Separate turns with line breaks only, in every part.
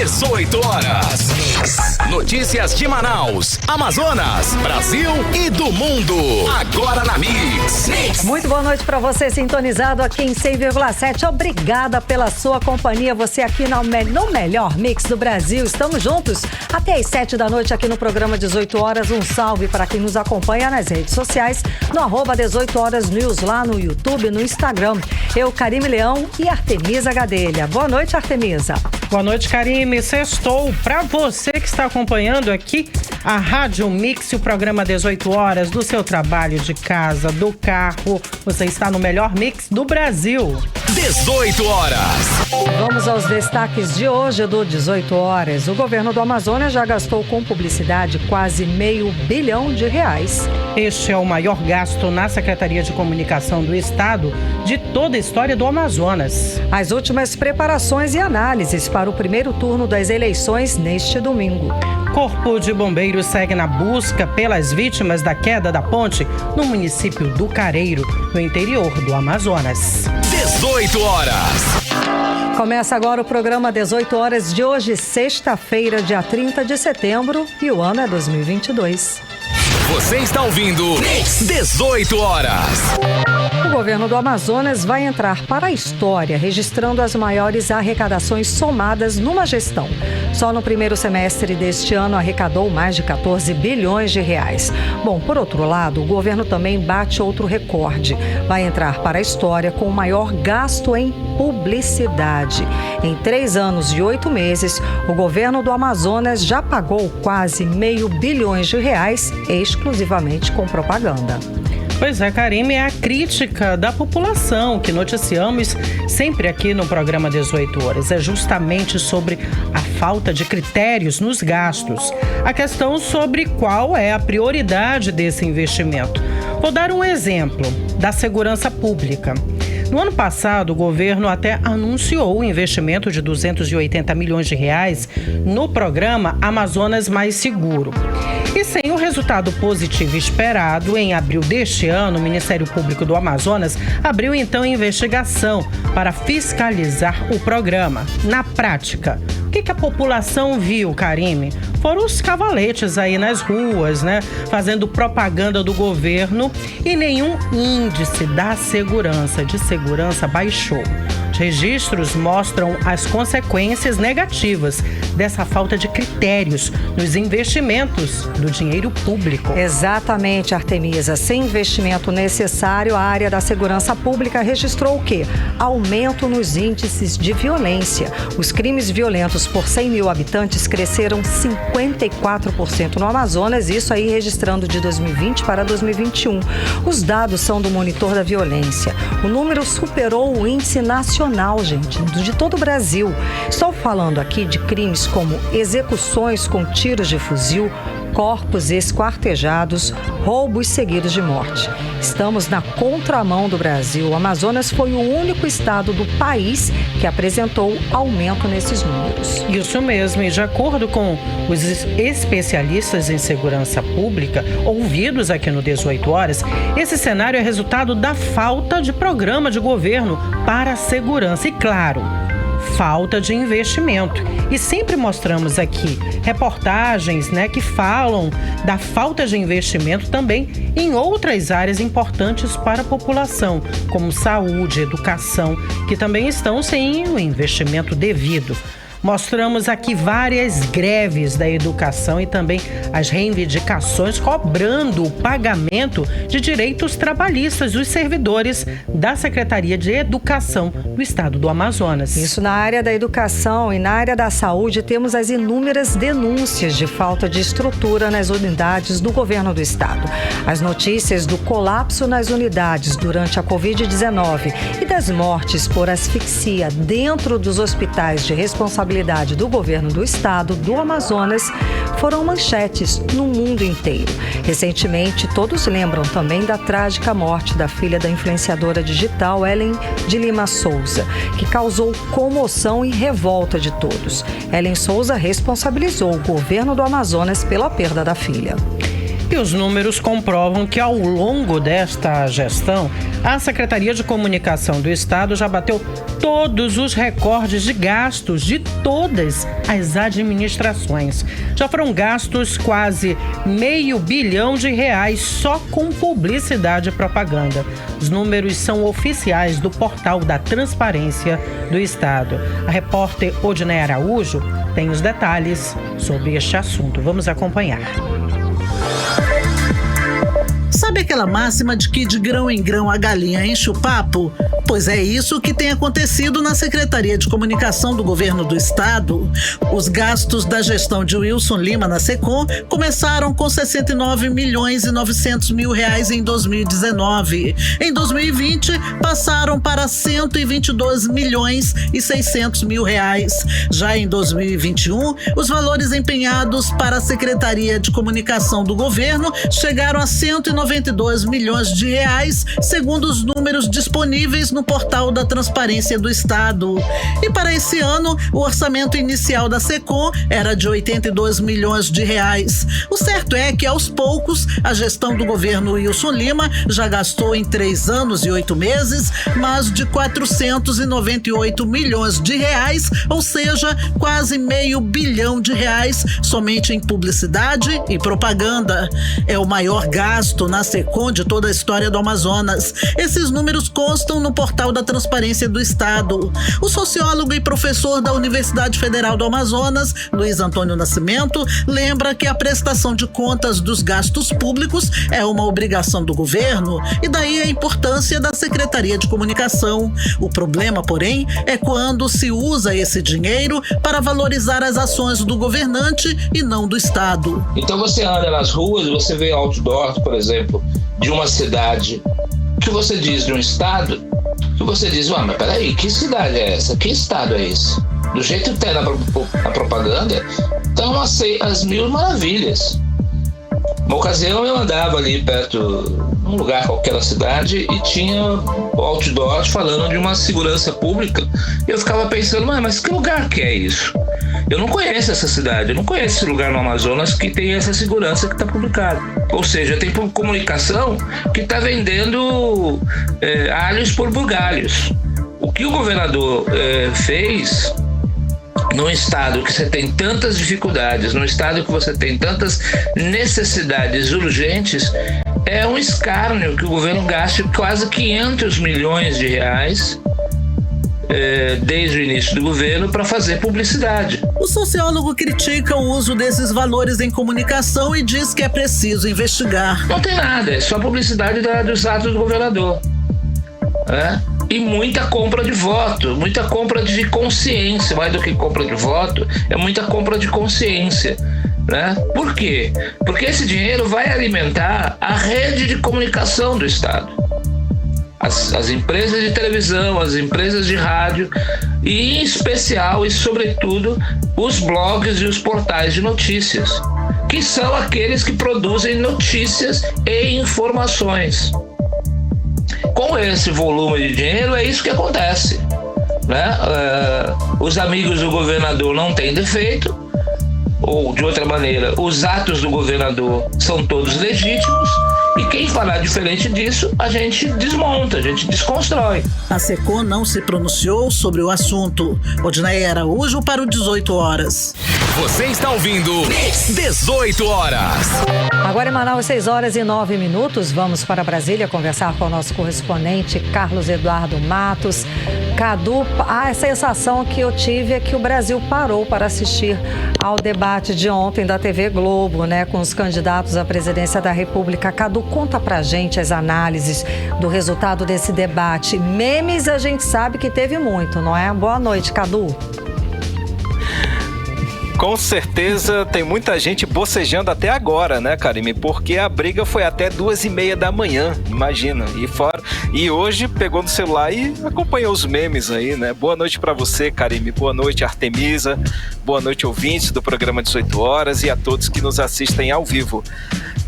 18 horas. Notícias de Manaus, Amazonas, Brasil e do mundo. Agora na Mix.
Muito boa noite para você sintonizado aqui em 100,7. Obrigada pela sua companhia. Você aqui no melhor Mix do Brasil. Estamos juntos até às 7 da noite aqui no programa 18 horas. Um salve para quem nos acompanha nas redes sociais, no @18 horas News, lá no YouTube, no Instagram. Eu, Karime Leão e Artemisa Gadelha. Boa noite, Artemisa.
Boa noite, Karime. Sextou. Para você que está acompanhando aqui a Rádio Mix, o programa 18 horas, do seu trabalho, de casa, do carro, você está no melhor Mix do Brasil.
18 horas.
Vamos aos destaques de hoje do 18 horas. O governo do Amazonas já gastou com publicidade quase R$500 bilhão.
Este é o maior gasto na Secretaria de Comunicação do Estado de toda a história do Amazonas.
As últimas preparações e análises para o primeiro turno das eleições neste domingo.
Corpo de Bombeiros segue na busca pelas vítimas da queda da ponte no município do Careiro, no interior do Amazonas.
18 horas.
Começa agora o programa 18 horas de hoje, sexta-feira, dia 30 de setembro, e o ano é 2022.
Você está ouvindo 18 horas.
O governo do Amazonas vai entrar para a história, registrando as maiores arrecadações somadas numa gestão. Só no primeiro semestre deste ano arrecadou mais de R$14 bilhões. Bom, por outro lado, o governo também bate outro recorde. Vai entrar para a história com o maior gasto em publicidade. Em 3 anos e 8 meses, o governo do Amazonas já pagou quase R$500 bilhões exclusivamente com propaganda.
Pois é, Karime, é a crítica da população que noticiamos sempre aqui no programa 18 horas. É justamente sobre a falta de critérios nos gastos. A questão sobre qual é a prioridade desse investimento. Vou dar um exemplo da segurança pública. No ano passado, o governo até anunciou o investimento de R$280 milhões no programa Amazonas Mais Seguro. E sem o resultado positivo esperado, em abril deste ano, o Ministério Público do Amazonas abriu então investigação para fiscalizar o programa. Na prática, o que a população viu, Karime? Foram os cavaletes aí nas ruas, né? Fazendo propaganda do governo e nenhum índice da segurança baixou. Os registros mostram as consequências negativas dessa falta de critérios nos investimentos do dinheiro público.
Exatamente, Artemisa. Sem investimento necessário, a área da segurança pública registrou o quê? Aumento nos índices de violência. Os crimes violentos por 100 mil habitantes cresceram 54% no Amazonas, isso aí registrando de 2020 para 2021. Os dados são do Monitor da Violência. O número superou o índice nacional, gente, de todo o Brasil. Estou falando aqui de crimes como execuções com tiros de fuzil, corpos esquartejados, roubos seguidos de morte. Estamos na contramão do Brasil. O Amazonas foi o único estado do país que apresentou aumento nesses números.
Isso mesmo, e de acordo com os especialistas em segurança pública, ouvidos aqui no 18 horas, esse cenário é resultado da falta de programa de governo para a segurança e, claro, falta de investimento. E sempre mostramos aqui reportagens, né, que falam da falta de investimento também em outras áreas importantes para a população, como saúde, educação, que também estão sem o investimento devido. Mostramos aqui várias greves da educação e também as reivindicações cobrando o pagamento de direitos trabalhistas dos servidores da Secretaria de Educação do Estado do Amazonas.
Isso na área da educação e na área da saúde temos as inúmeras denúncias de falta de estrutura nas unidades do governo do Estado. As notícias do colapso nas unidades durante a Covid-19 e das mortes por asfixia dentro dos hospitais de responsabilidade do governo do estado do Amazonas foram manchetes no mundo inteiro. Recentemente, todos lembram também da trágica morte da filha da influenciadora digital Ellen de Lima Souza, que causou comoção e revolta de todos. Ellen Souza responsabilizou o governo do Amazonas pela perda da filha.
E os números comprovam que ao longo desta gestão, a Secretaria de Comunicação do Estado já bateu todos os recordes de gastos de todas as administrações. Já foram gastos quase R$500 bilhão só com publicidade e propaganda. Os números são oficiais do portal da Transparência do Estado. A repórter Odinei Araújo tem os detalhes sobre este assunto. Vamos acompanhar.
Sabe aquela máxima de que de grão em grão a galinha enche o papo? Pois é isso que tem acontecido na Secretaria de Comunicação do Governo do Estado. Os gastos da gestão de Wilson Lima na SECOM começaram com R$69,9 milhões em 2019. Em 2020, passaram para R$122,6 milhões. Já em 2021, os valores empenhados para a Secretaria de Comunicação do Governo chegaram a R$192 milhões, segundo os números disponíveis no portal da Transparência do Estado. E para esse ano, o orçamento inicial da SECOM era de R$82 milhões. O certo é que, aos poucos, a gestão do governo Wilson Lima já gastou em 3 anos e 8 meses mais de R$498 milhões, ou seja, quase R$500 bilhão somente em publicidade e propaganda. É o maior gasto na SECOM de toda a história do Amazonas. Esses números constam no portal da Transparência do Estado. O sociólogo e professor da Universidade Federal do Amazonas, Luiz Antônio Nascimento, lembra que a prestação de contas dos gastos públicos é uma obrigação do governo e daí a importância da Secretaria de Comunicação. O problema, porém, é quando se usa esse dinheiro para valorizar as ações do governante e não do Estado.
Então você anda nas ruas e você vê outdoors, por exemplo, de uma cidade, que você diz de um estado, que você diz, mas peraí, que cidade é essa? Que estado é esse? Do jeito que tem na propaganda, estão as mil maravilhas. Uma ocasião eu andava ali perto, num lugar qualquer da cidade, e tinha outdoors falando de uma segurança pública, e eu ficava pensando, mas que lugar que é isso? Eu não conheço essa cidade, eu não conheço esse lugar no Amazonas que tem essa segurança que está publicado. Ou seja, tem comunicação que está vendendo alhos por bugalhos. O que o governador fez num estado que você tem tantas dificuldades, num estado que você tem tantas necessidades urgentes, é um escárnio que o governo gaste quase R$500 milhões desde o início do governo para fazer publicidade.
O sociólogo critica o uso desses valores em comunicação e diz que é preciso investigar.
Não tem nada, é só publicidade dos atos do governador. E muita compra de voto, muita compra de consciência, mais do que compra de voto, é muita compra de consciência. Por quê? Porque esse dinheiro vai alimentar a rede de comunicação do Estado. As empresas de televisão, as empresas de rádio e, em especial e sobretudo, os blogs e os portais de notícias, que são aqueles que produzem notícias e informações. Com esse volume de dinheiro, é isso que acontece. Os amigos do governador não têm defeito, ou, de outra maneira, os atos do governador são todos legítimos, e quem falar diferente disso, a gente desmonta, a gente desconstrói.
A SECOM não se pronunciou sobre o assunto. Odinei Araújo para o 18 horas.
Você está ouvindo 18 horas.
Agora em Manaus, 6h09. Vamos para Brasília conversar com o nosso correspondente Carlos Eduardo Matos. Cadu, a sensação que eu tive é que o Brasil parou para assistir ao debate de ontem da TV Globo, com os candidatos à presidência da República. Cadu, conta pra gente as análises do resultado desse debate. Memes a gente sabe que teve muito, não é? Boa noite, Cadu.
Com certeza tem muita gente bocejando até agora, né, Karime? Porque a briga foi até 2h30 da manhã, imagina. E hoje pegou no celular e acompanhou os memes aí, né? Boa noite pra você, Karime. Boa noite, Artemisa. Boa noite, ouvintes do programa 18 horas e a todos que nos assistem ao vivo.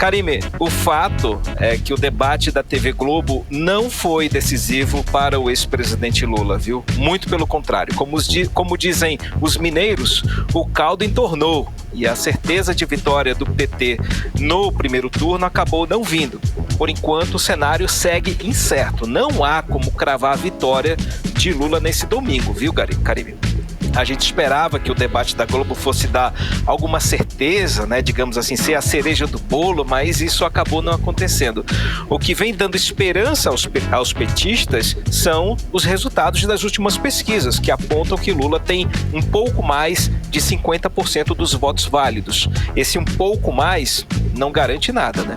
Karime, o fato é que o debate da TV Globo não foi decisivo para o ex-presidente Lula, viu? Muito pelo contrário. Como dizem os mineiros, o caldo entornou e a certeza de vitória do PT no primeiro turno acabou não vindo. Por enquanto, o cenário segue incerto. Não há como cravar a vitória de Lula nesse domingo, viu, Karime? A gente esperava que o debate da Globo fosse dar alguma certeza, né, digamos assim, ser a cereja do bolo, mas isso acabou não acontecendo. O que vem dando esperança aos petistas são os resultados das últimas pesquisas, que apontam que Lula tem um pouco mais de 50% dos votos válidos. Esse um pouco mais não garante nada, né?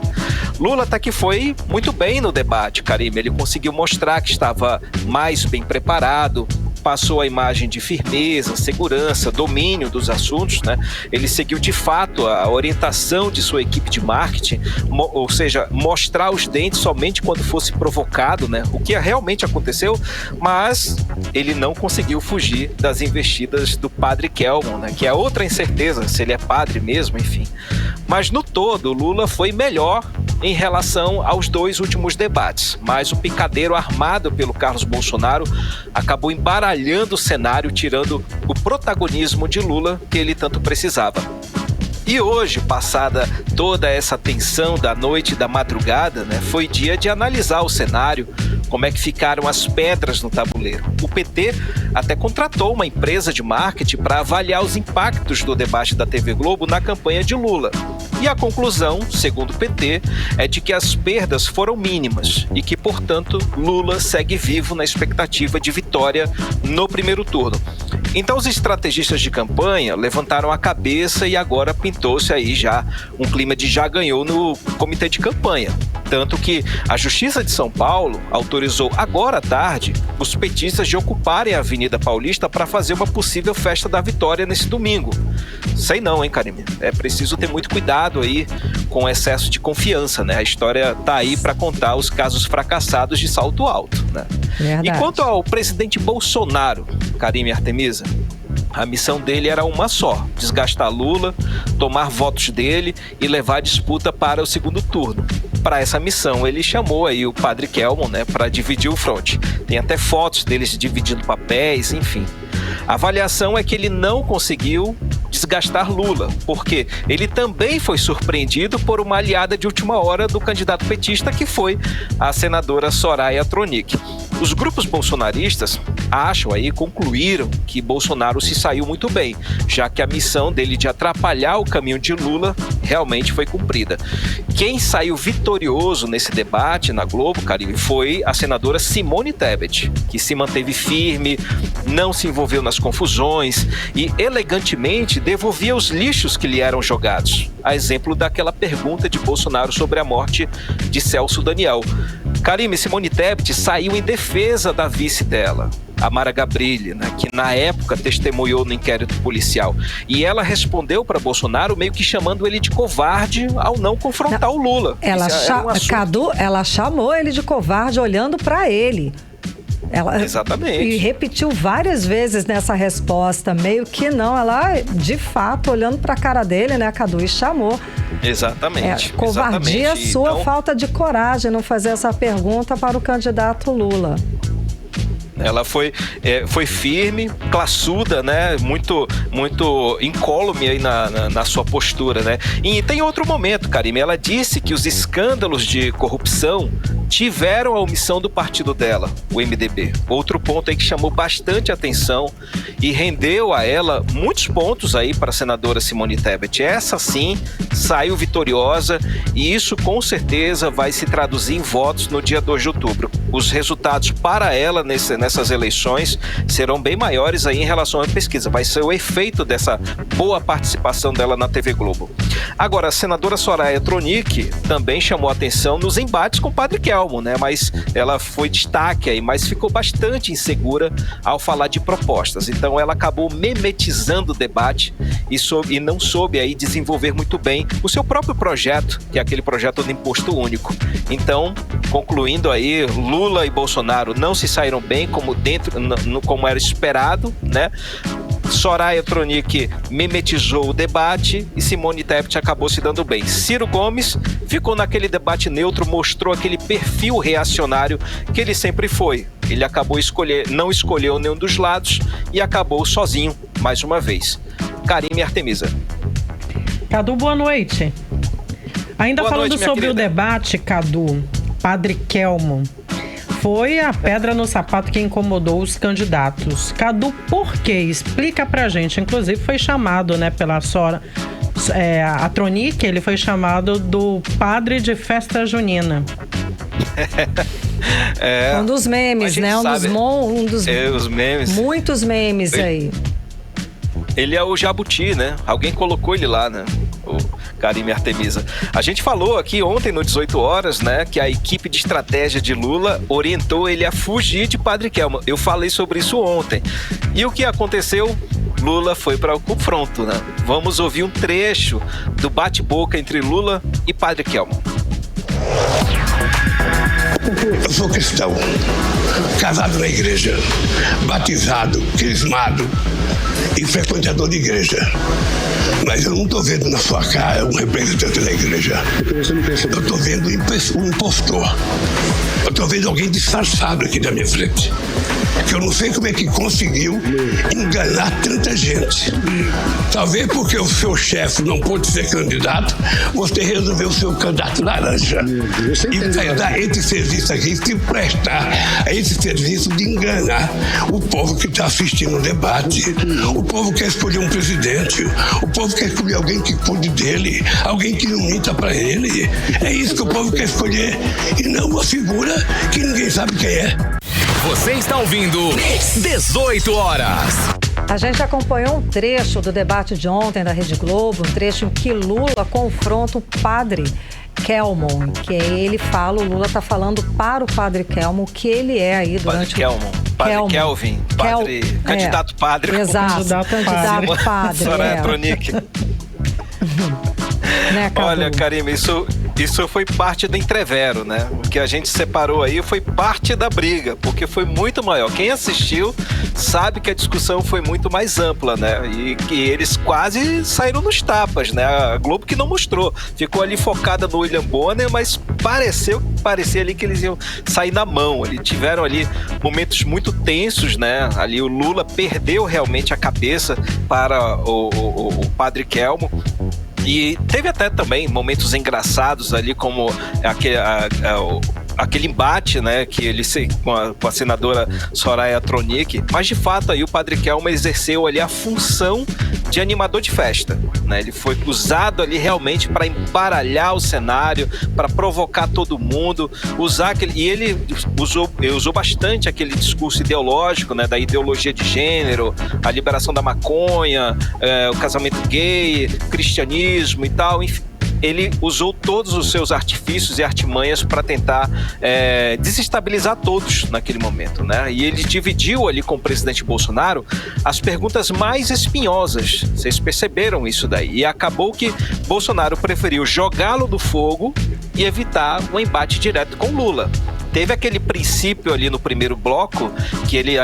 Lula até que foi muito bem no debate, Karime. Ele conseguiu mostrar que estava mais bem preparado, passou a imagem de firmeza, segurança, domínio dos assuntos, né? Ele seguiu de fato a orientação de sua equipe de marketing, ou seja, mostrar os dentes somente quando fosse provocado, né? O que realmente aconteceu, mas ele não conseguiu fugir das investidas do padre Kelmon, né? Que é outra incerteza, se ele é padre mesmo, enfim. Mas no todo, Lula foi melhor em relação aos dois últimos debates, mas o picadeiro armado pelo Carlos Bolsonaro acabou embaralhando o cenário, tirando o protagonismo de Lula que ele tanto precisava. E hoje, passada toda essa tensão da noite e da madrugada, né, foi dia de analisar o cenário, como é que ficaram as pedras no tabuleiro. O PT até contratou uma empresa de marketing para avaliar os impactos do debate da TV Globo na campanha de Lula. E a conclusão, segundo o PT, é de que as perdas foram mínimas e que, portanto, Lula segue vivo na expectativa de vitória no primeiro turno. Então os estrategistas de campanha levantaram a cabeça e agora pintou-se aí já um clima de já ganhou no comitê de campanha. Tanto que a Justiça de São Paulo autorizou agora à tarde os petistas de ocuparem a Avenida Paulista para fazer uma possível festa da vitória nesse domingo. Sei não, hein, Karime? É preciso ter muito cuidado aí com o excesso de confiança, né? A história tá aí para contar os casos fracassados de salto alto, né?
Verdade.
E quanto ao presidente Bolsonaro, Karime e Artemisa, a missão dele era uma só: desgastar Lula, tomar votos dele e levar a disputa para o segundo turno. Para essa missão, ele chamou aí o padre Kelmon, né, para dividir o fronte. Tem até fotos deles dividindo papéis, enfim. A avaliação é que ele não conseguiu desgastar Lula, porque ele também foi surpreendido por uma aliada de última hora do candidato petista, que foi a senadora Soraya Tronic. Os grupos bolsonaristas concluíram que Bolsonaro se saiu muito bem, já que a missão dele de atrapalhar o caminho de Lula realmente foi cumprida. Quem saiu vitorioso nesse debate na Globo, Karime, foi a senadora Simone Tebet, que se manteve firme, não se envolveu nas confusões e elegantemente devolvia os lixos que lhe eram jogados. A exemplo daquela pergunta de Bolsonaro sobre a morte de Celso Daniel. Karime, Simone Tebet saiu em defesa da vice dela, a Mara Gabrilli, né, que na época testemunhou no inquérito policial. E ela respondeu para Bolsonaro meio que chamando ele de covarde ao não confrontar o Lula.
Cadu, ela chamou ele de covarde olhando para ele.
Exatamente.
E repetiu várias vezes nessa resposta, meio que não, ela de fato olhando para a cara dele, né, Cadu, e chamou.
Exatamente.
Covardia
exatamente.
Sua
então,
falta de coragem não fazer essa pergunta para o candidato Lula.
Ela foi firme, classuda, né? Muito incólume aí na sua postura, né? E tem outro momento, Karime. Ela disse que os escândalos de corrupção tiveram a omissão do partido dela, o MDB. Outro ponto aí que chamou bastante atenção e rendeu a ela muitos pontos aí para a senadora Simone Tebet. Essa sim saiu vitoriosa e isso com certeza vai se traduzir em votos no dia 2 de outubro. Os resultados para ela nessas eleições serão bem maiores aí em relação à pesquisa. Vai ser o efeito dessa boa participação dela na TV Globo. Agora, a senadora Soraya Tronic também chamou atenção nos embates com o padre Kelmon, né? Mas ela foi destaque aí, mas ficou bastante insegura ao falar de propostas. Então ela acabou memetizando o debate e não soube aí desenvolver muito bem o seu próprio projeto, que é aquele projeto do imposto único. Então, concluindo aí, Lula e Bolsonaro não se saíram bem como era esperado, né? Soraya Tronic mimetizou o debate e Simone Tebet acabou se dando bem. Ciro Gomes ficou naquele debate neutro, mostrou aquele perfil reacionário que ele sempre foi. Ele acabou não escolheu nenhum dos lados e acabou sozinho, mais uma vez. Karime e Artemisa.
Cadu, boa noite. Ainda
boa
falando
noite,
sobre o debate, Cadu, Padre Kelmo, foi a pedra no sapato que incomodou os candidatos. Cadu, por quê? Explica pra gente. Inclusive foi chamado, né, pela Sora, a Tronic, ele foi chamado do padre de festa junina.
Um dos memes, né?
Os memes.
Muitos memes aí.
Ele é o Jabuti, né? Alguém colocou ele lá, né? O Karime Artemisa. A gente falou aqui ontem no 18 horas, né? Que a equipe de estratégia de Lula orientou ele a fugir de Padre Kelmo. Eu falei sobre isso ontem. E o que aconteceu? Lula foi para o confronto, né? Vamos ouvir um trecho do bate-boca entre Lula e Padre Kelmo.
Eu sou cristão, casado na igreja, batizado, crismado e frequentador de igreja. Mas eu não estou vendo na sua cara um representante da igreja. Eu estou vendo um impostor. Eu estou vendo alguém disfarçado aqui na minha frente. Que eu não sei como é que conseguiu enganar tanta gente. Talvez porque o seu chefe não pôde ser candidato, você resolveu ser o candidato laranja. E vai dar esse serviço aqui, se prestar a esse serviço de enganar o povo que está assistindo o debate. O povo quer escolher um presidente, o povo quer escolher alguém que cuide dele, alguém que não minta para ele. É isso que o povo quer escolher, e não uma figura que ninguém sabe quem é.
Você está ouvindo 18 horas.
A gente acompanhou um trecho do debate de ontem da Rede Globo, um trecho em que Lula confronta o Padre Kelmo, que ele fala, o Lula está falando para o Padre Kelmo que ele é aí durante
Padre Kelvin, candidato padre.
Exato, candidato padre.
Soraya Tronic.
Né,
olha, Karime, isso foi parte do entrevero, né? O que a gente separou aí foi parte da briga, porque foi muito maior. Quem assistiu sabe que a discussão foi muito mais ampla, né? E que eles quase saíram nos tapas, né? A Globo que não mostrou. Ficou ali focada no William Bonner, mas parecia ali que eles iam sair na mão. Eles tiveram ali momentos muito tensos, né? Ali o Lula perdeu realmente a cabeça para o Padre Kelmo. E teve até também momentos engraçados ali, como aquele embate, né, que ele com a senadora Soraya Tronic, mas de fato aí o Padre Kelmo exerceu ali a função de animador de festa, né? Ele foi usado ali realmente para embaralhar o cenário, para provocar todo mundo, e ele usou bastante aquele discurso ideológico, né, da ideologia de gênero, a liberação da maconha, o casamento gay, cristianismo e tal, enfim. Ele usou todos os seus artifícios e artimanhas para tentar desestabilizar todos naquele momento, né? E ele dividiu ali com o presidente Bolsonaro as perguntas mais espinhosas. Vocês perceberam isso daí? E acabou que Bolsonaro preferiu jogá-lo no fogo e evitar um embate direto com Lula. Teve aquele princípio ali no primeiro bloco, que ele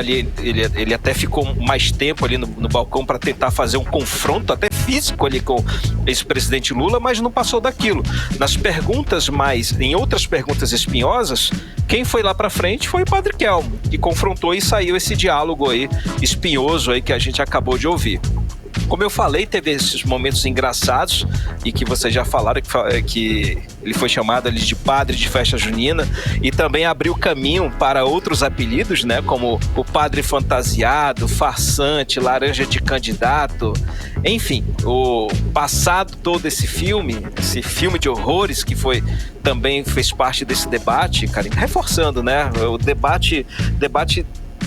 até ficou mais tempo ali no balcão para tentar fazer um confronto até físico ali com esse presidente Lula, mas não passou daquilo. Em outras perguntas espinhosas, quem foi lá para frente foi o Padre Kelmo, que confrontou e saiu esse diálogo aí espinhoso aí que a gente acabou de ouvir. Como eu falei, teve esses momentos engraçados e que vocês já falaram que ele foi chamado ali de padre de festa junina e também abriu caminho para outros apelidos, né? Como o padre fantasiado, farsante, laranja de candidato. Enfim, o passado todo esse filme de horrores que também fez parte desse debate, cara, reforçando, né? O debate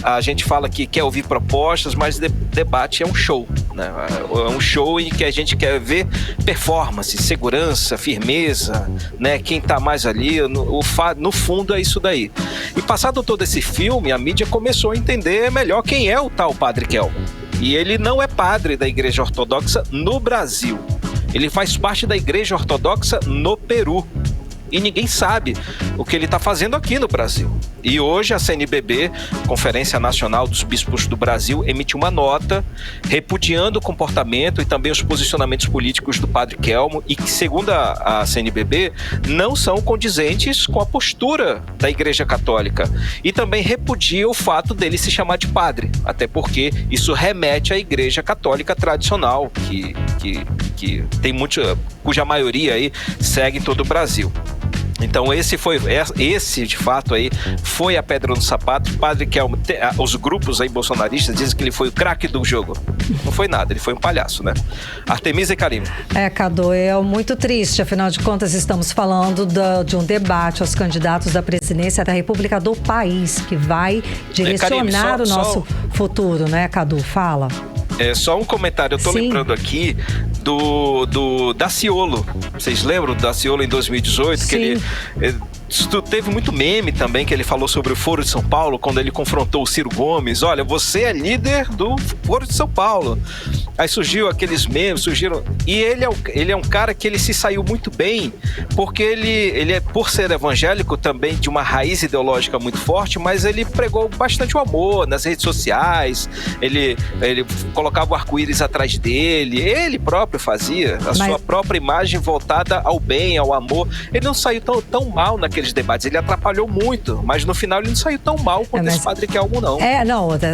a gente fala que quer ouvir propostas, mas debate é um show, né? É um show em que a gente quer ver performance, segurança, firmeza, né? Quem tá mais ali, no fundo é isso daí. E passado todo esse filme, a mídia começou a entender melhor quem é o tal Padre Kelmo. E ele não é padre da Igreja Ortodoxa no Brasil. Ele faz parte da Igreja Ortodoxa no Peru. e ninguém sabe o que ele está fazendo aqui no Brasil. E hoje a CNBB, Conferência Nacional dos Bispos do Brasil, emitiu uma nota repudiando o comportamento e também os posicionamentos políticos do padre Kelmo e que, segundo a CNBB, não são condizentes com a postura da Igreja Católica. E também repudia o fato dele se chamar de padre, até porque isso remete à Igreja Católica tradicional, que tem muito, cuja maioria aí segue todo o Brasil. Então esse de fato aí foi a pedra no sapato. O padre Kelmo, os grupos aí bolsonaristas dizem que ele foi o craque do jogo. Não foi nada, ele foi um palhaço, né? Artemisa e Karime.
Cadu, é muito triste, afinal de contas estamos falando de um debate aos candidatos da presidência da República do país, que vai direcionar o nosso futuro, né, Cadu? Fala.
Só um comentário, eu tô lembrando aqui do Daciolo. Vocês lembram do Daciolo em 2018? Sim. Que ele teve muito meme também, que ele falou sobre o Foro de São Paulo, quando ele confrontou o Ciro Gomes. Olha, você é líder do Foro de São Paulo. Aí surgiu aqueles memes, e ele é um cara que ele se saiu muito bem, porque ele é, por ser evangélico também, de uma raiz ideológica muito forte, mas ele pregou bastante o amor nas redes sociais, ele colocava o arco-íris atrás dele, ele próprio fazia sua própria imagem voltada ao bem, ao amor. Ele não saiu tão mal naqueles debates, ele atrapalhou muito, mas no final ele não saiu tão mal quanto esse padre Kelmo, não.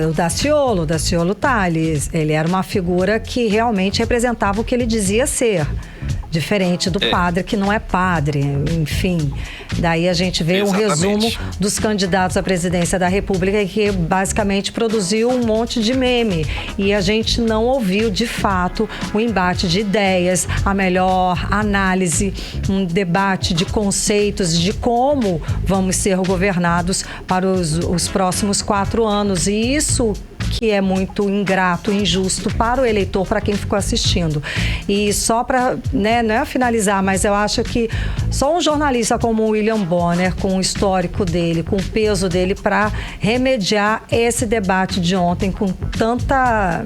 O Daciolo tá, ele era uma figura que realmente representava o que ele dizia ser. Diferente do padre, que não é padre, enfim. Daí a gente vê um resumo dos candidatos à presidência da República, que basicamente produziu um monte de meme. E a gente não ouviu, de fato, o embate de ideias, a melhor análise, um debate de conceitos de como vamos ser governados para os próximos 4 anos. E isso que é muito ingrato, injusto para o eleitor, para quem ficou assistindo. E só para, não é finalizar, mas eu acho que só um jornalista como o William Bonner, com o histórico dele, com o peso dele, para remediar esse debate de ontem com tanta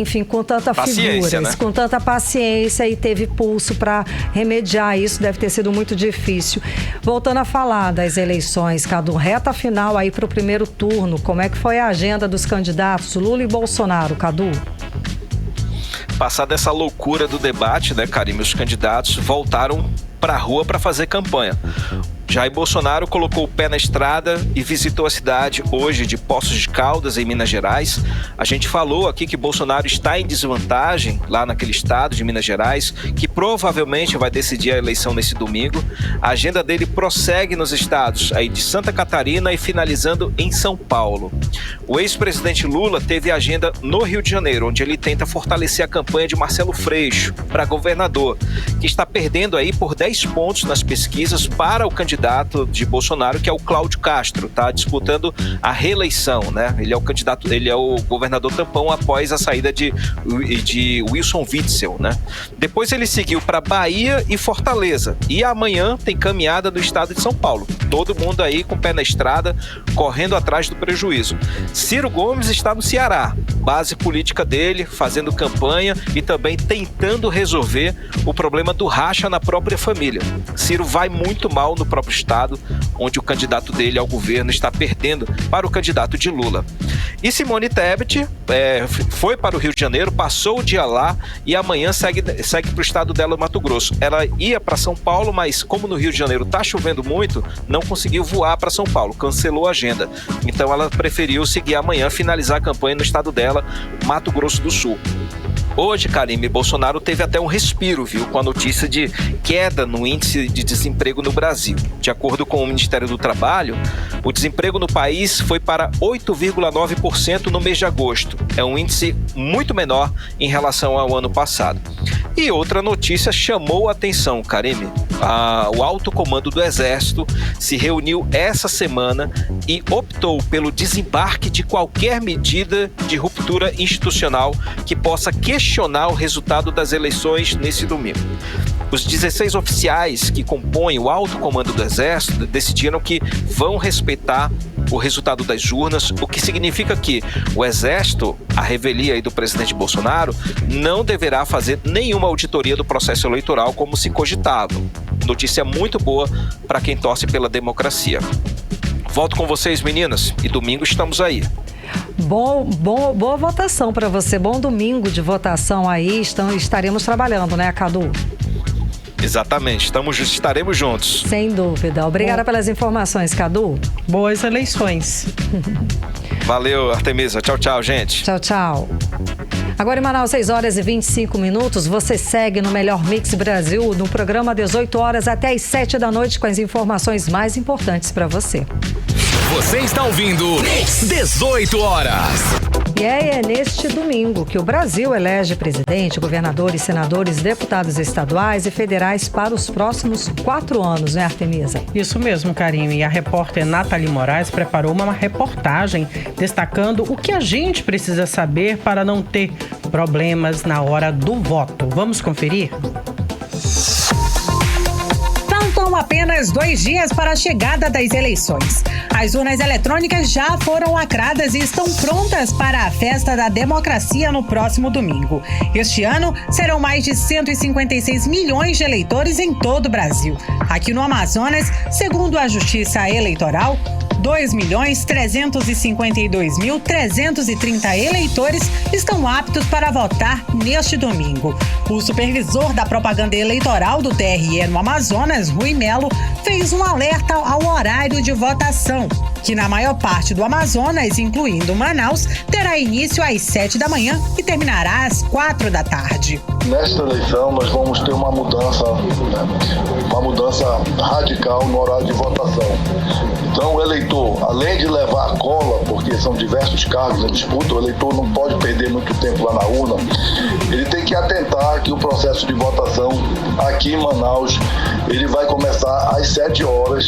figuras, né? Com tanta paciência, e teve pulso para remediar isso, deve ter sido muito difícil. Voltando a falar das eleições, Cadu, reta final aí para o primeiro turno, como é que foi a agenda dos candidatos Lula e Bolsonaro, Cadu?
Passada essa loucura do debate, né, Karime, os candidatos voltaram para a rua para fazer campanha. Jair Bolsonaro colocou o pé na estrada e visitou a cidade hoje de Poços de Caldas, em Minas Gerais. A gente falou aqui que Bolsonaro está em desvantagem lá naquele estado de Minas Gerais, que provavelmente vai decidir a eleição nesse domingo. A agenda dele prossegue nos estados aí de Santa Catarina e finalizando em São Paulo. O ex-presidente Lula teve a agenda no Rio de Janeiro, onde ele tenta fortalecer a campanha de Marcelo Freixo para governador, que está perdendo aí por 10 pontos nas pesquisas para o candidato de Bolsonaro, que é o Cláudio Castro, tá disputando a reeleição, né? Ele é o governador tampão após a saída de Wilson Witzel, né? Depois ele seguiu para Bahia e Fortaleza, e amanhã tem caminhada no estado de São Paulo. Todo mundo aí com o pé na estrada, correndo atrás do prejuízo. Ciro Gomes está no Ceará, base política dele, fazendo campanha e também tentando resolver o problema do racha na própria família. Ciro vai muito mal no próprio estado, onde o candidato dele ao governo está perdendo para o candidato de Lula. E Simone Tebet foi para o Rio de Janeiro, passou o dia lá e amanhã segue para o estado dela, Mato Grosso. Ela ia para São Paulo, mas como no Rio de Janeiro está chovendo muito, não conseguiu voar para São Paulo, cancelou a agenda. Então ela preferiu seguir amanhã, finalizar a campanha no estado dela, Mato Grosso do Sul. Hoje, Karime, Bolsonaro teve até um respiro, viu, com a notícia de queda no índice de desemprego no Brasil. De acordo com o Ministério do Trabalho, o desemprego no país foi para 8,9% no mês de agosto. É um índice muito menor em relação ao ano passado. E outra notícia chamou a atenção, Karime. O alto comando do Exército se reuniu essa semana e optou pelo desembarque de qualquer medida de ruptura institucional que possa questionar o resultado das eleições nesse domingo. Os 16 oficiais que compõem o alto comando do Exército decidiram que vão respeitar o resultado das urnas, o que significa que o Exército, a revelia aí do presidente Bolsonaro, não deverá fazer nenhuma auditoria do processo eleitoral como se cogitava. Notícia muito boa para quem torce pela democracia. Volto com vocês, meninas, e domingo estamos aí.
Boa votação para você, bom domingo de votação aí, estaremos trabalhando, né, Cadu?
Exatamente, estaremos juntos.
Sem dúvida. Obrigada pelas informações, Cadu.
Boas eleições.
Valeu, Artemisa. Tchau, tchau, gente.
Tchau, tchau. Agora em Manaus, 6h25, você segue no Melhor Mix Brasil, no programa 18 horas até às 7 da noite, com as informações mais importantes para você.
Você está ouvindo 18 horas.
E é neste domingo que o Brasil elege presidente, governadores, senadores, deputados estaduais e federais para os próximos 4 anos, né, Artemisa?
Isso mesmo, Karine. E a repórter Nathalie Moraes preparou uma reportagem destacando o que a gente precisa saber para não ter problemas na hora do voto. Vamos conferir?
Faltam apenas 2 dias para a chegada das eleições. As urnas eletrônicas já foram lacradas e estão prontas para a festa da democracia no próximo domingo. Este ano, serão mais de 156 milhões de eleitores em todo o Brasil. Aqui no Amazonas, segundo a Justiça Eleitoral, 2.352.330 eleitores estão aptos para votar neste domingo. O supervisor da propaganda eleitoral do TRE no Amazonas, Rui Melo, fez um alerta ao horário de votação, que na maior parte do Amazonas, incluindo Manaus, terá início às 7 da manhã e terminará às 4 da tarde.
Nesta eleição, nós vamos ter uma mudança radical no horário de votação. Então, o eleitor, além de levar a cola, porque são diversos cargos em disputa, o eleitor não pode perder muito tempo lá na urna, ele tem que atentar que o processo de votação aqui em Manaus, ele vai começar às 7 horas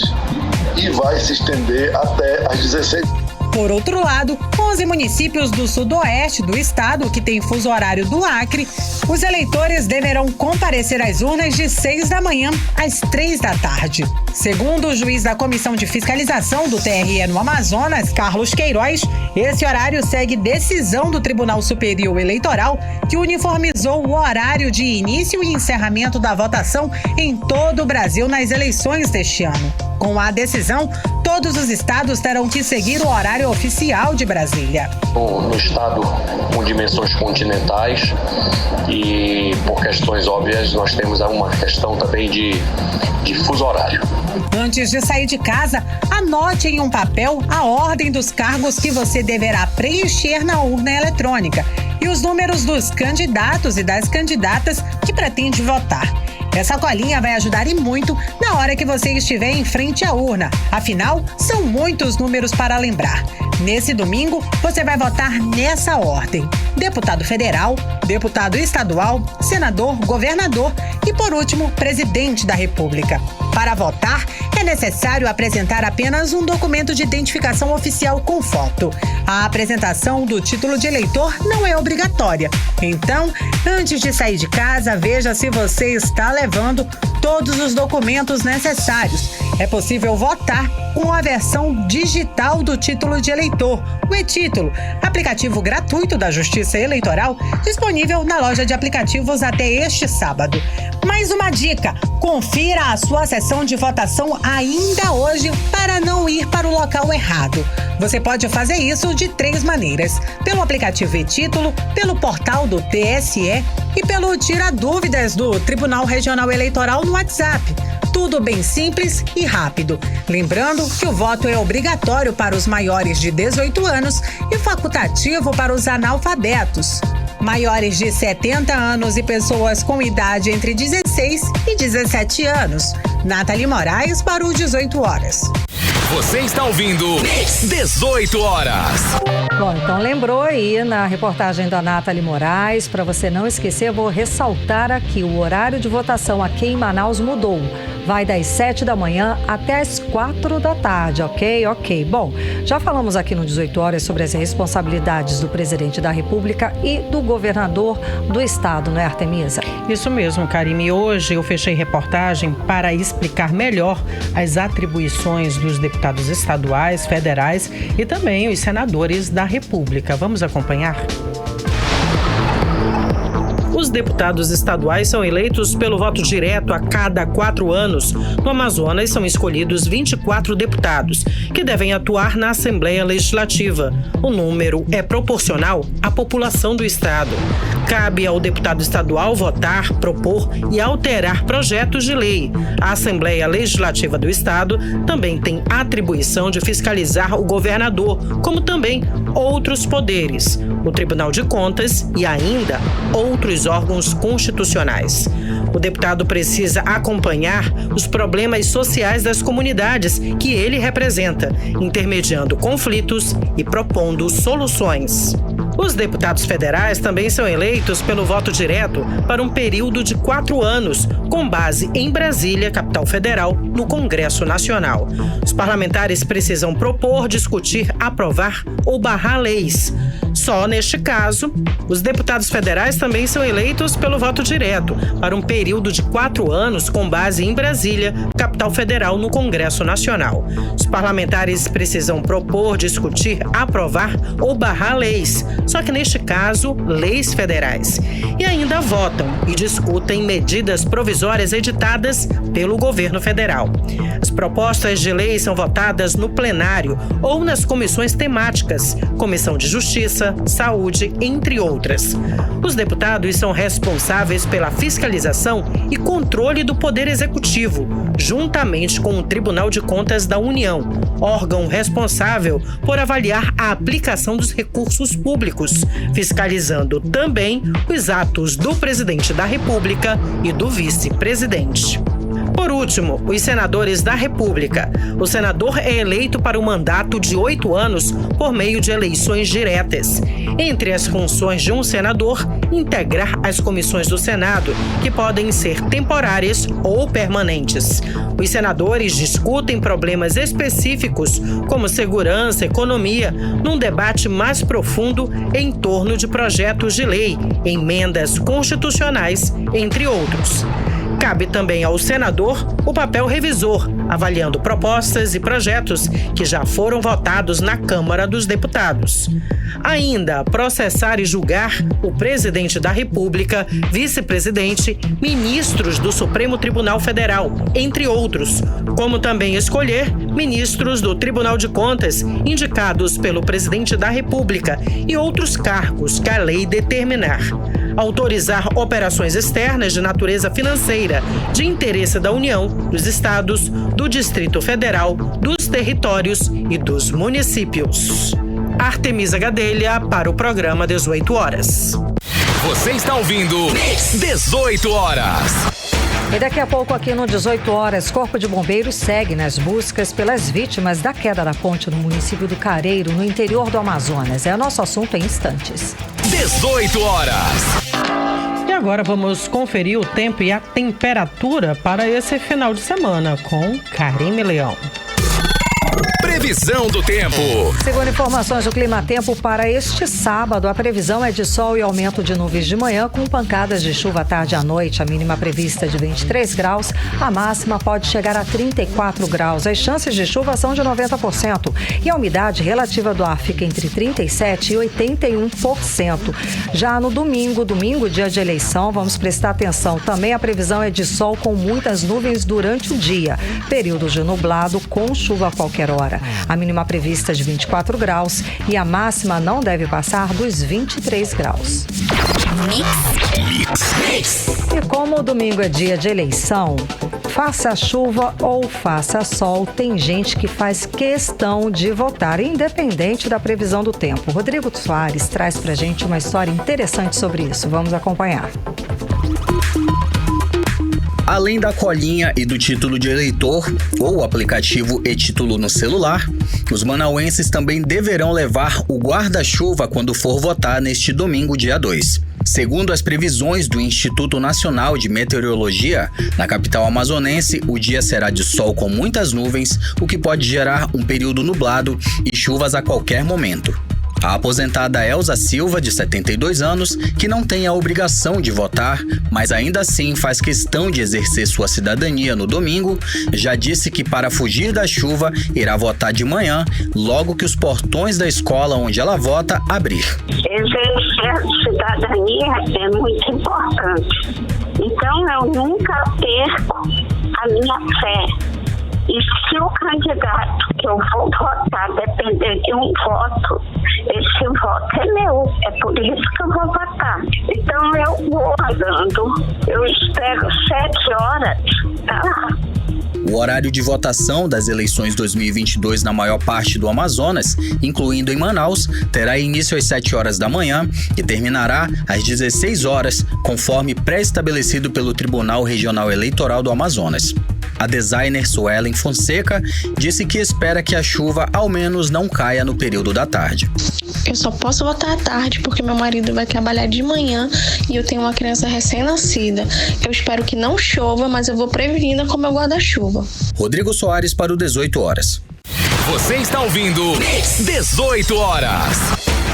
e vai se estender até às 16 horas.
Por outro lado, 11 municípios do sudoeste do estado, que tem fuso horário do Acre, os eleitores deverão comparecer às urnas de 6 da manhã às 3 da tarde. Segundo o juiz da Comissão de Fiscalização do TRE no Amazonas, Carlos Queiroz, esse horário segue decisão do Tribunal Superior Eleitoral, que uniformizou o horário de início e encerramento da votação em todo o Brasil nas eleições deste ano. Com a decisão, todos os estados terão que seguir o horário oficial de Brasília.
No estado com dimensões continentais e por questões óbvias nós temos uma questão também de fuso horário.
Antes de sair de casa, anote em um papel a ordem dos cargos que você deverá preencher na urna eletrônica e os números dos candidatos e das candidatas que pretende votar. Essa colinha vai ajudar e muito na hora que você estiver em frente à urna. Afinal, são muitos números para lembrar. Nesse domingo, você vai votar nessa ordem: deputado federal, deputado estadual, senador, governador e, por último, presidente da República. Para votar, é necessário apresentar apenas um documento de identificação oficial com foto. A apresentação do título de eleitor não é obrigatória. Então, antes de sair de casa, veja se você está levando todos os documentos necessários. É possível votar com a versão digital do título de eleitor, o e-Título, aplicativo gratuito da Justiça Eleitoral, disponível na loja de aplicativos até este sábado. Mais uma dica: confira a sua sessão de votação ainda hoje para não ir para o local errado. Você pode fazer isso de 3 maneiras: pelo aplicativo e-Título, pelo portal do TSE e pelo Tira Dúvidas do Tribunal Regional Eleitoral no WhatsApp. Tudo bem simples e rápido. Lembrando que o voto é obrigatório para os maiores de 18 anos e facultativo para os analfabetos. Maiores de 70 anos e pessoas com idade entre 16 e 17 anos. Nathalie Moraes para o 18 horas.
Você está ouvindo 18 horas.
Bom, então lembrou aí na reportagem da Nathalie Moraes, para você não esquecer, eu vou ressaltar aqui, o horário de votação aqui em Manaus mudou. Vai das 7 da manhã até as 4 da tarde, ok? Ok. Bom, já falamos aqui no 18 horas sobre as responsabilidades do presidente da República e do governador do estado, não é, Artemisa?
Isso mesmo, Karine. Hoje eu fechei reportagem para explicar melhor as atribuições dos deputados estaduais, federais e também os senadores da República. Vamos acompanhar? Os deputados estaduais são eleitos pelo voto direto a cada 4 anos. No Amazonas, são escolhidos 24 deputados, que devem atuar na Assembleia Legislativa. O número é proporcional à população do estado. Cabe ao deputado estadual votar, propor e alterar projetos de lei. A Assembleia Legislativa do estado também tem a atribuição de fiscalizar o governador, como também outros poderes, o Tribunal de Contas e ainda outros órgãos constitucionais. O deputado precisa acompanhar os problemas sociais das comunidades que ele representa, intermediando conflitos e propondo soluções. Os deputados federais também são eleitos pelo voto direto para um período de 4 anos, com base em Brasília, capital federal, no Congresso Nacional. Os parlamentares precisam propor, discutir, aprovar ou barrar leis. Só neste caso, os deputados federais também são eleitos pelo voto direto para um período de 4 anos, com base em Brasília, capital federal, no Congresso Nacional. Os parlamentares precisam propor, discutir, aprovar ou barrar leis. Só que neste caso, leis federais. E ainda votam e discutem medidas provisórias editadas pelo governo federal. As propostas de lei são votadas no plenário ou nas comissões temáticas, Comissão de Justiça, Saúde, entre outras. Os deputados são responsáveis pela fiscalização e controle do Poder Executivo, juntamente com o Tribunal de Contas da União, órgão responsável por avaliar a aplicação dos recursos públicos, fiscalizando também os atos do presidente da República e do vice-presidente. Por último, os senadores da República. O senador é eleito para um mandato de 8 anos por meio de eleições diretas. Entre as funções de um senador, integrar as comissões do Senado, que podem ser temporárias ou permanentes. Os senadores discutem problemas específicos, como segurança, economia, num debate mais profundo em torno de projetos de lei, emendas constitucionais, entre outros. Cabe também ao senador o papel revisor, avaliando propostas e projetos que já foram votados na Câmara dos Deputados. Ainda processar e julgar o presidente da República, vice-presidente, ministros do Supremo Tribunal Federal, entre outros, como também escolher ministros do Tribunal de Contas, indicados pelo presidente da República, e outros cargos que a lei determinar. Autorizar operações externas de natureza financeira, de interesse da União, dos estados, do Distrito Federal, dos territórios e dos municípios. Artemisa Gadelha para o programa 18 Horas.
Você está ouvindo 18 Horas.
E daqui a pouco aqui no 18 Horas, Corpo de Bombeiros segue nas buscas pelas vítimas da queda da ponte no município do Careiro, no interior do Amazonas. É o nosso assunto em instantes.
18 Horas.
E agora vamos conferir o tempo e a temperatura para esse final de semana com Karime Leão.
Previsão do tempo.
Segundo informações do Clima Tempo, para este sábado, a previsão é de sol e aumento de nuvens de manhã, com pancadas de chuva à tarde e à noite. A mínima prevista é de 23 graus, a máxima pode chegar a 34 graus. As chances de chuva são de 90% e a umidade relativa do ar fica entre 37% e 81%. Já no domingo, dia de eleição, vamos prestar atenção. Também a previsão é de sol com muitas nuvens durante o dia. Períodos de nublado com chuva a qualquer hora. A mínima prevista é de 24 graus e a máxima não deve passar dos 23 graus. E como o domingo é dia de eleição, faça chuva ou faça sol, tem gente que faz questão de votar, independente da previsão do tempo. Rodrigo Soares traz pra gente uma história interessante sobre isso. Vamos acompanhar.
Além da colinha e do título de eleitor, ou aplicativo e-título no celular, os manauenses também deverão levar o guarda-chuva quando for votar neste domingo, dia 2. Segundo as previsões do Instituto Nacional de Meteorologia, na capital amazonense, o dia será de sol com muitas nuvens, o que pode gerar um período nublado e chuvas a qualquer momento. A aposentada Elza Silva, de 72 anos, que não tem a obrigação de votar, mas ainda assim faz questão de exercer sua cidadania no domingo, já disse que para fugir da chuva irá votar de manhã, logo que os portões da escola onde ela vota abrir.
Exercer cidadania é muito importante. Então, eu nunca perco a minha fé. E se o candidato que eu vou votar depender de um voto, esse voto é meu. É por isso que eu vou votar. Então, eu vou andando. Eu espero 7 horas. Tá lá.
O horário de votação das eleições 2022 na maior parte do Amazonas, incluindo em Manaus, terá início às 7 horas da manhã e terminará às 16 horas, conforme pré-estabelecido pelo Tribunal Regional Eleitoral do Amazonas. A designer Suelen Fonseca disse que espera que a chuva ao menos não caia no período da tarde.
Eu só posso votar à tarde porque meu marido vai trabalhar de manhã e eu tenho uma criança recém-nascida. Eu espero que não chova, mas eu vou prevenindo com meu guarda-chuva.
Rodrigo Soares para o 18 horas.
Você está ouvindo 18 horas.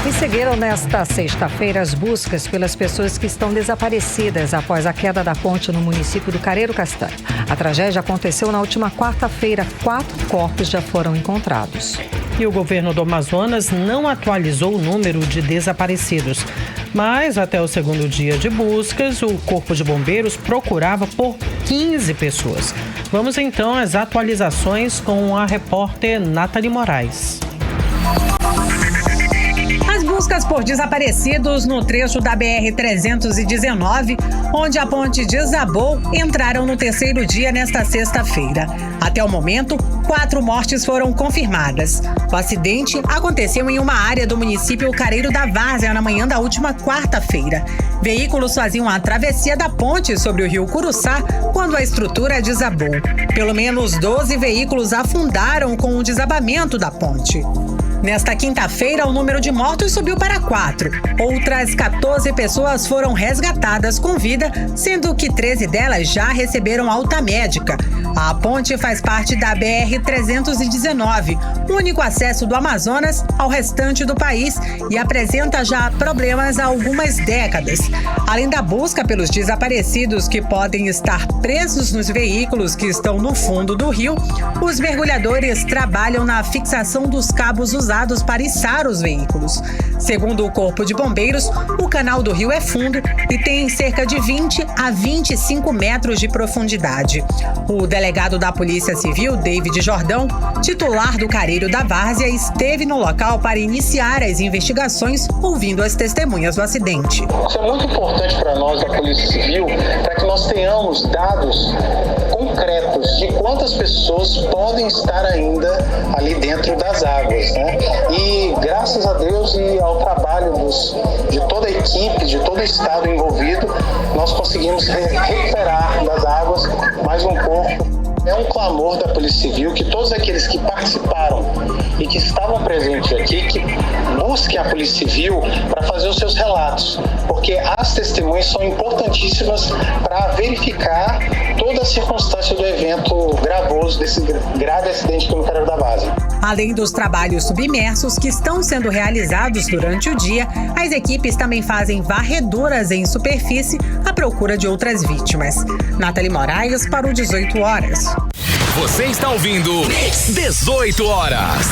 E seguiram nesta sexta-feira as buscas pelas pessoas que estão desaparecidas após a queda da ponte no município do Careiro Castanho. A tragédia aconteceu na última quarta-feira. 4 corpos já foram encontrados.
E o governo do Amazonas não atualizou o número de desaparecidos. Mas até o segundo dia de buscas, o Corpo de Bombeiros procurava por 15 pessoas. Vamos então às atualizações com a repórter Nathalie Moraes.
As buscas por desaparecidos no trecho da BR-319, onde a ponte desabou, entraram no 3º dia nesta sexta-feira. Até o momento, 4 mortes foram confirmadas. O acidente aconteceu em uma área do município Careiro da Várzea na manhã da última quarta-feira. Veículos faziam a travessia da ponte sobre o rio Curuçá quando a estrutura desabou. Pelo menos 12 veículos afundaram com o desabamento da ponte. Nesta quinta-feira, o número de mortos subiu para 4. Outras 14 pessoas foram resgatadas com vida, sendo que 13 delas já receberam alta médica. A ponte faz parte da BR-319, o único acesso do Amazonas ao restante do país e apresenta já problemas há algumas décadas. Além da busca pelos desaparecidos que podem estar presos nos veículos que estão no fundo do rio, os mergulhadores trabalham na fixação dos cabos usados para içar os veículos. Segundo o Corpo de Bombeiros, o canal do rio é fundo e tem cerca de 20 a 25 metros de profundidade. O delegado da Polícia Civil, David Jordão, titular do Careiro da Várzea, esteve no local para iniciar as investigações, ouvindo as testemunhas do acidente.
Isso é muito importante para nós da Polícia Civil, para que nós tenhamos dados concretos de quantas pessoas podem estar ainda ali dentro das águas, né? E graças a Deus e ao trabalho de toda a equipe, de todo o estado envolvido, nós conseguimos recuperar das águas mais um corpo. É um clamor da Polícia Civil que todos aqueles que participaram e que estavam presentes aqui, que busquem a Polícia Civil para fazer os seus relatos, porque as testemunhas são importantíssimas para verificar toda a circunstância do evento gravoso desse grave acidente no Careiro da Várzea.
Além dos trabalhos submersos que estão sendo realizados durante o dia, as equipes também fazem varreduras em superfície à procura de outras vítimas. Nathalie Moraes para o 18 horas.
Você está ouvindo 18 horas.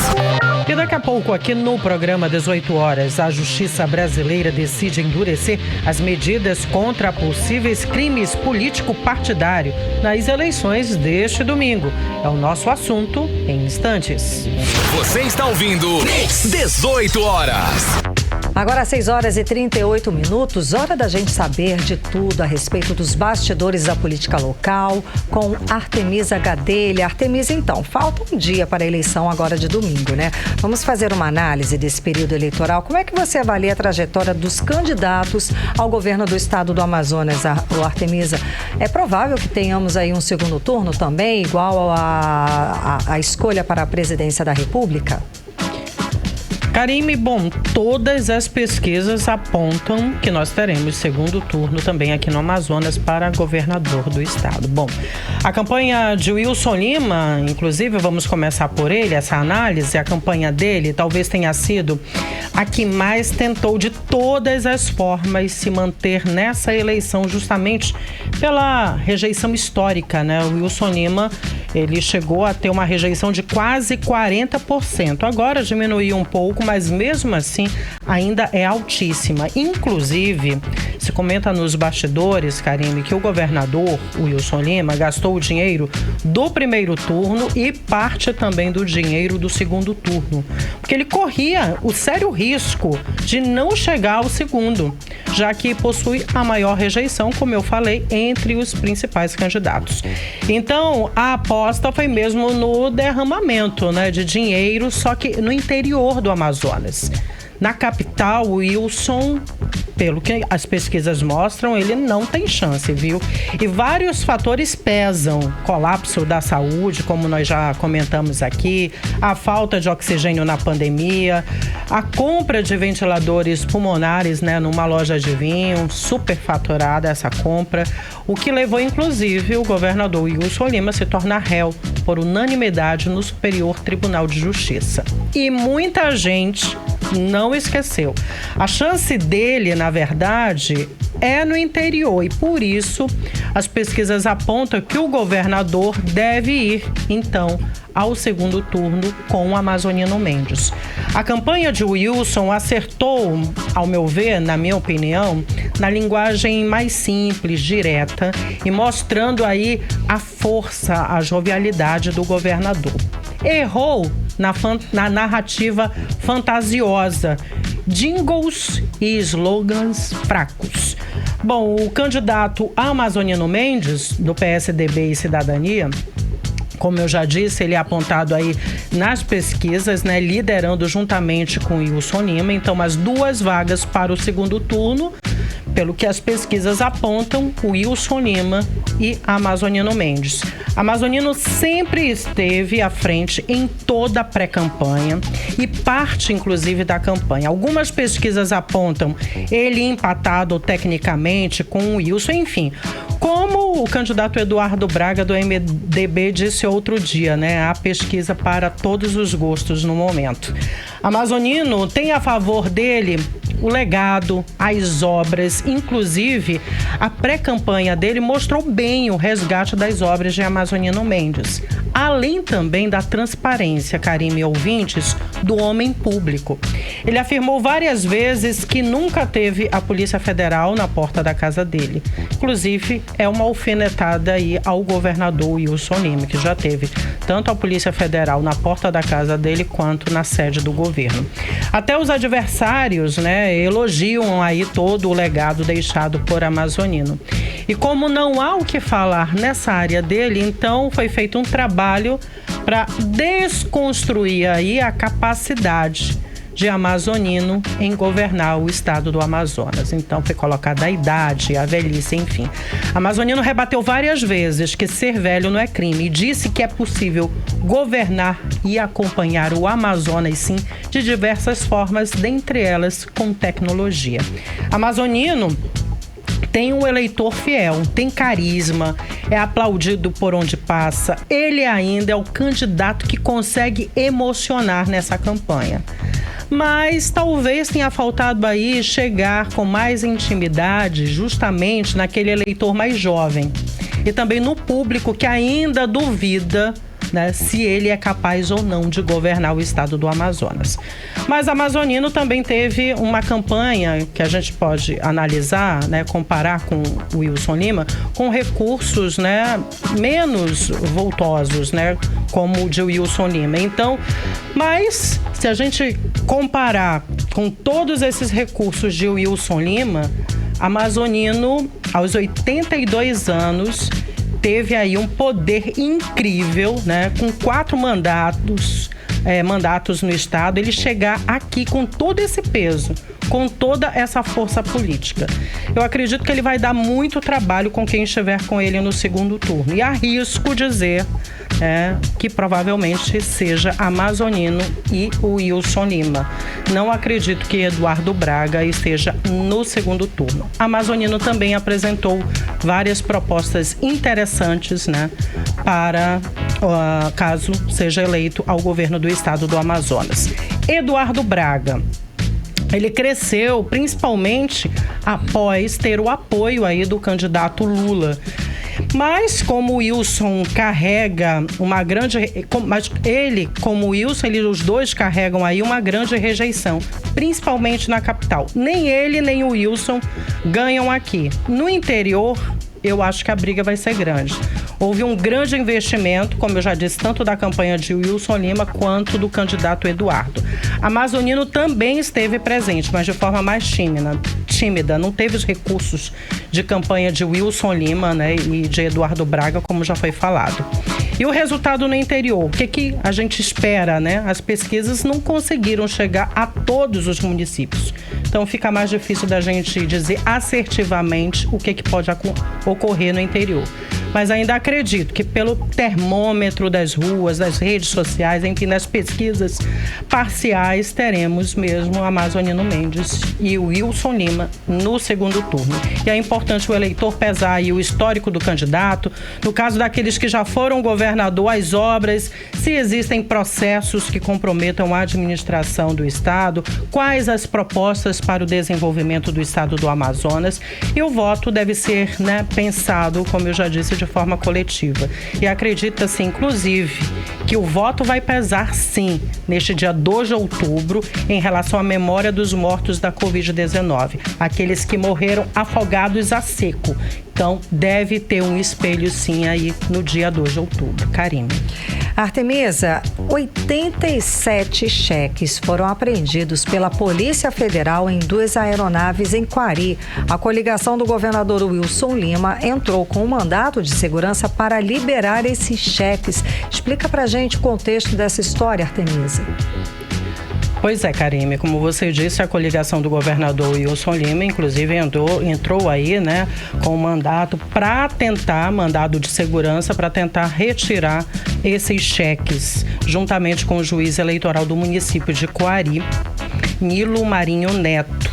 E daqui a pouco, aqui no programa 18 horas, a Justiça Brasileira decide endurecer as medidas contra possíveis crimes político-partidário nas eleições deste domingo. É o nosso assunto em instantes.
Você está ouvindo 18 horas.
Agora 6 horas e 38 minutos, hora da gente saber de tudo a respeito dos bastidores da política local com Artemisa Gadelha. Artemisa, então, falta um dia para a eleição agora de domingo, né? Vamos fazer uma análise desse período eleitoral. Como é que você avalia a trajetória dos candidatos ao governo do estado do Amazonas, Artemisa? É provável que tenhamos aí um segundo turno também, igual a escolha para a presidência da República?
Karime, bom, todas as pesquisas apontam que nós teremos segundo turno também aqui no Amazonas para governador do estado. Bom, a campanha de Wilson Lima, inclusive, vamos começar por ele, essa análise, a campanha dele talvez tenha sido a que mais tentou de todas as formas se manter nessa eleição justamente pela rejeição histórica, né? O Wilson Lima ele chegou a ter uma rejeição de quase 40%. Agora diminuiu um pouco, mas mesmo assim ainda é altíssima. Inclusive, se comenta nos bastidores, Karime, que o governador, o Wilson Lima, gastou o dinheiro do primeiro turno e parte também do dinheiro do segundo turno, porque ele corria o sério risco de não chegar ao segundo, já que possui a maior rejeição, como eu falei, entre os principais candidatos. Então, a aposta foi mesmo no derramamento, né, de dinheiro, só que no interior do Amazonas. Na capital, o Wilson, pelo que as pesquisas mostram, ele não tem chance, viu? E vários fatores pesam. Colapso da saúde, como nós já comentamos aqui, a falta de oxigênio na pandemia, a compra de ventiladores pulmonares, né, numa loja de vinho, superfaturada essa compra, o que levou, inclusive, o governador Wilson Lima a se tornar réu por unanimidade no Superior Tribunal de Justiça. E muita gente não esqueceu. A chance dele, na verdade, é no interior e, por isso, as pesquisas apontam que o governador deve ir, então, ao segundo turno com o Amazonino Mendes. A campanha de Wilson acertou, ao meu ver, na minha opinião, na linguagem mais simples, direta e mostrando aí a força, a jovialidade do governador. Errou na narrativa fantasiosa, jingles e slogans fracos. Bom, o candidato Amazonino Mendes, do PSDB e Cidadania, como eu já disse, ele é apontado aí nas pesquisas, né, liderando juntamente com Wilson Lima. Então, as duas vagas para o segundo turno, pelo que as pesquisas apontam, o Wilson Lima e Amazonino Mendes. Amazonino sempre esteve à frente em toda a pré-campanha e parte, inclusive, da campanha. Algumas pesquisas apontam ele empatado tecnicamente com o Wilson, enfim. Como o candidato Eduardo Braga, do MDB, disse outro dia, né? Há pesquisa para todos os gostos no momento. Amazonino tem a favor dele o legado, as obras, inclusive a pré-campanha dele mostrou bem o resgate das obras de Amazonino Mendes. Além também da transparência, Karime e ouvintes, do homem público. Ele afirmou várias vezes que nunca teve a Polícia Federal na porta da casa dele. Inclusive, é uma alfinetada aí ao governador Wilson Lima, que já teve tanto a Polícia Federal na porta da casa dele quanto na sede do governo. Até os adversários, né, elogiam aí todo o legado deixado por Amazonino. E como não há o que falar nessa área dele, então foi feito um trabalho para desconstruir aí a capacidade de Amazonino em governar o estado do Amazonas. Então foi colocada a idade, a velhice, enfim. Amazonino rebateu várias vezes que ser velho não é crime e disse que é possível governar e acompanhar o Amazonas, sim, de diversas formas, dentre elas com tecnologia. Amazonino tem um eleitor fiel, tem carisma, é aplaudido por onde passa. Ele ainda é o candidato que consegue emocionar nessa campanha. Mas talvez tenha faltado aí chegar com mais intimidade justamente naquele eleitor mais jovem e também no público que ainda duvida, né, se ele é capaz ou não de governar o estado do Amazonas. Mas Amazonino também teve uma campanha que a gente pode analisar, né, comparar com o Wilson Lima, com recursos, né, menos voltosos, né, como o de Wilson Lima. Então, mas se a gente comparar com todos esses recursos de Wilson Lima, Amazonino, aos 82 anos, teve aí um poder incrível, né? Com 4 mandatos no estado, ele chegar aqui com todo esse peso, com toda essa força política. Eu acredito que ele vai dar muito trabalho com quem estiver com ele no segundo turno. E arrisco dizer que provavelmente seja Amazonino e o Wilson Lima. Não acredito que Eduardo Braga esteja no segundo turno. Amazonino também apresentou várias propostas interessantes, né, para caso seja eleito ao governo do estado do Amazonas. Eduardo Braga, ele cresceu principalmente após ter o apoio aí do candidato Lula. Mas como o Wilson carrega uma grande... Mas ele, como o Wilson, os dois carregam aí uma grande rejeição, principalmente na capital. Nem ele, nem o Wilson ganham aqui. No interior, eu acho que a briga vai ser grande. Houve um grande investimento, como eu já disse, tanto da campanha de Wilson Lima quanto do candidato Eduardo. Amazonino também esteve presente, mas de forma mais tímida. Não teve os recursos de campanha de Wilson Lima, né, e de Eduardo Braga, como já foi falado. E o resultado no interior? O que a gente espera, né? As pesquisas não conseguiram chegar a todos os municípios. Então fica mais difícil da gente dizer assertivamente o que pode ocorrer no interior. Mas ainda acredito que pelo termômetro das ruas, das redes sociais, enfim, das pesquisas parciais, teremos mesmo Amazonino Mendes e o Wilson Lima no segundo turno. E é importante o eleitor pesar aí o histórico do candidato, no caso daqueles que já foram governador, as obras, se existem processos que comprometam a administração do Estado, quais as propostas para o desenvolvimento do Estado do Amazonas, e o voto deve ser, né, pensado, como eu já disse, de forma coletiva. E acredita-se, inclusive, que o voto vai pesar, sim, neste dia 2 de outubro, em relação à memória dos mortos da Covid-19, aqueles que morreram afogados a seco. Então, deve ter um espelho, sim, aí no dia 2 de outubro. Karine.
Artemisa, 87 cheques foram apreendidos pela Polícia Federal em 2 aeronaves em Quari. A coligação do governador Wilson Lima entrou com um mandato de segurança para liberar esses cheques. Explica pra gente o contexto dessa história, Artemisa.
Pois é, Karime, como você disse, a coligação do governador Wilson Lima, inclusive, entrou aí, né, com um mandato mandado de segurança, para tentar retirar esses cheques, juntamente com o juiz eleitoral do município de Quari, Nilo Marinho Neto,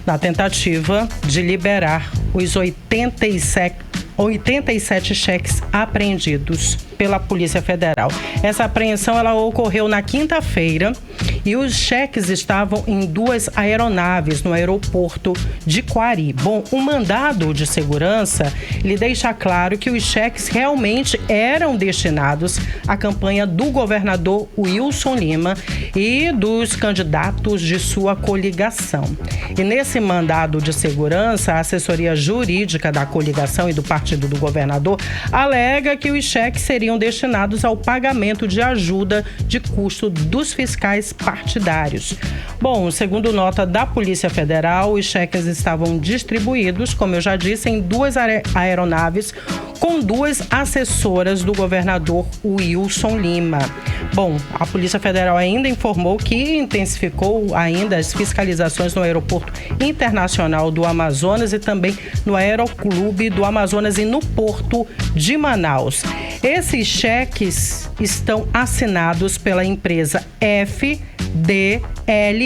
na tentativa de liberar os 87 cheques apreendidos pela Polícia Federal. Essa apreensão ela ocorreu na quinta-feira e os cheques estavam em 2 aeronaves no aeroporto de Quari. Bom, o mandado de segurança ele deixa claro que os cheques realmente eram destinados à campanha do governador Wilson Lima e dos candidatos de sua coligação. E nesse mandado de segurança, a assessoria jurídica da coligação e do partido do governador alega que os cheques seriam destinados ao pagamento de ajuda de custo dos fiscais partidários. Bom, segundo nota da Polícia Federal, os cheques estavam distribuídos, como eu já disse, em 2 aeronaves com 2 assessoras do governador Wilson Lima. Bom, a Polícia Federal ainda informou que intensificou ainda as fiscalizações no Aeroporto Internacional do Amazonas e também no Aeroclube do Amazonas e no Porto de Manaus. Esses cheques estão assinados pela empresa FDL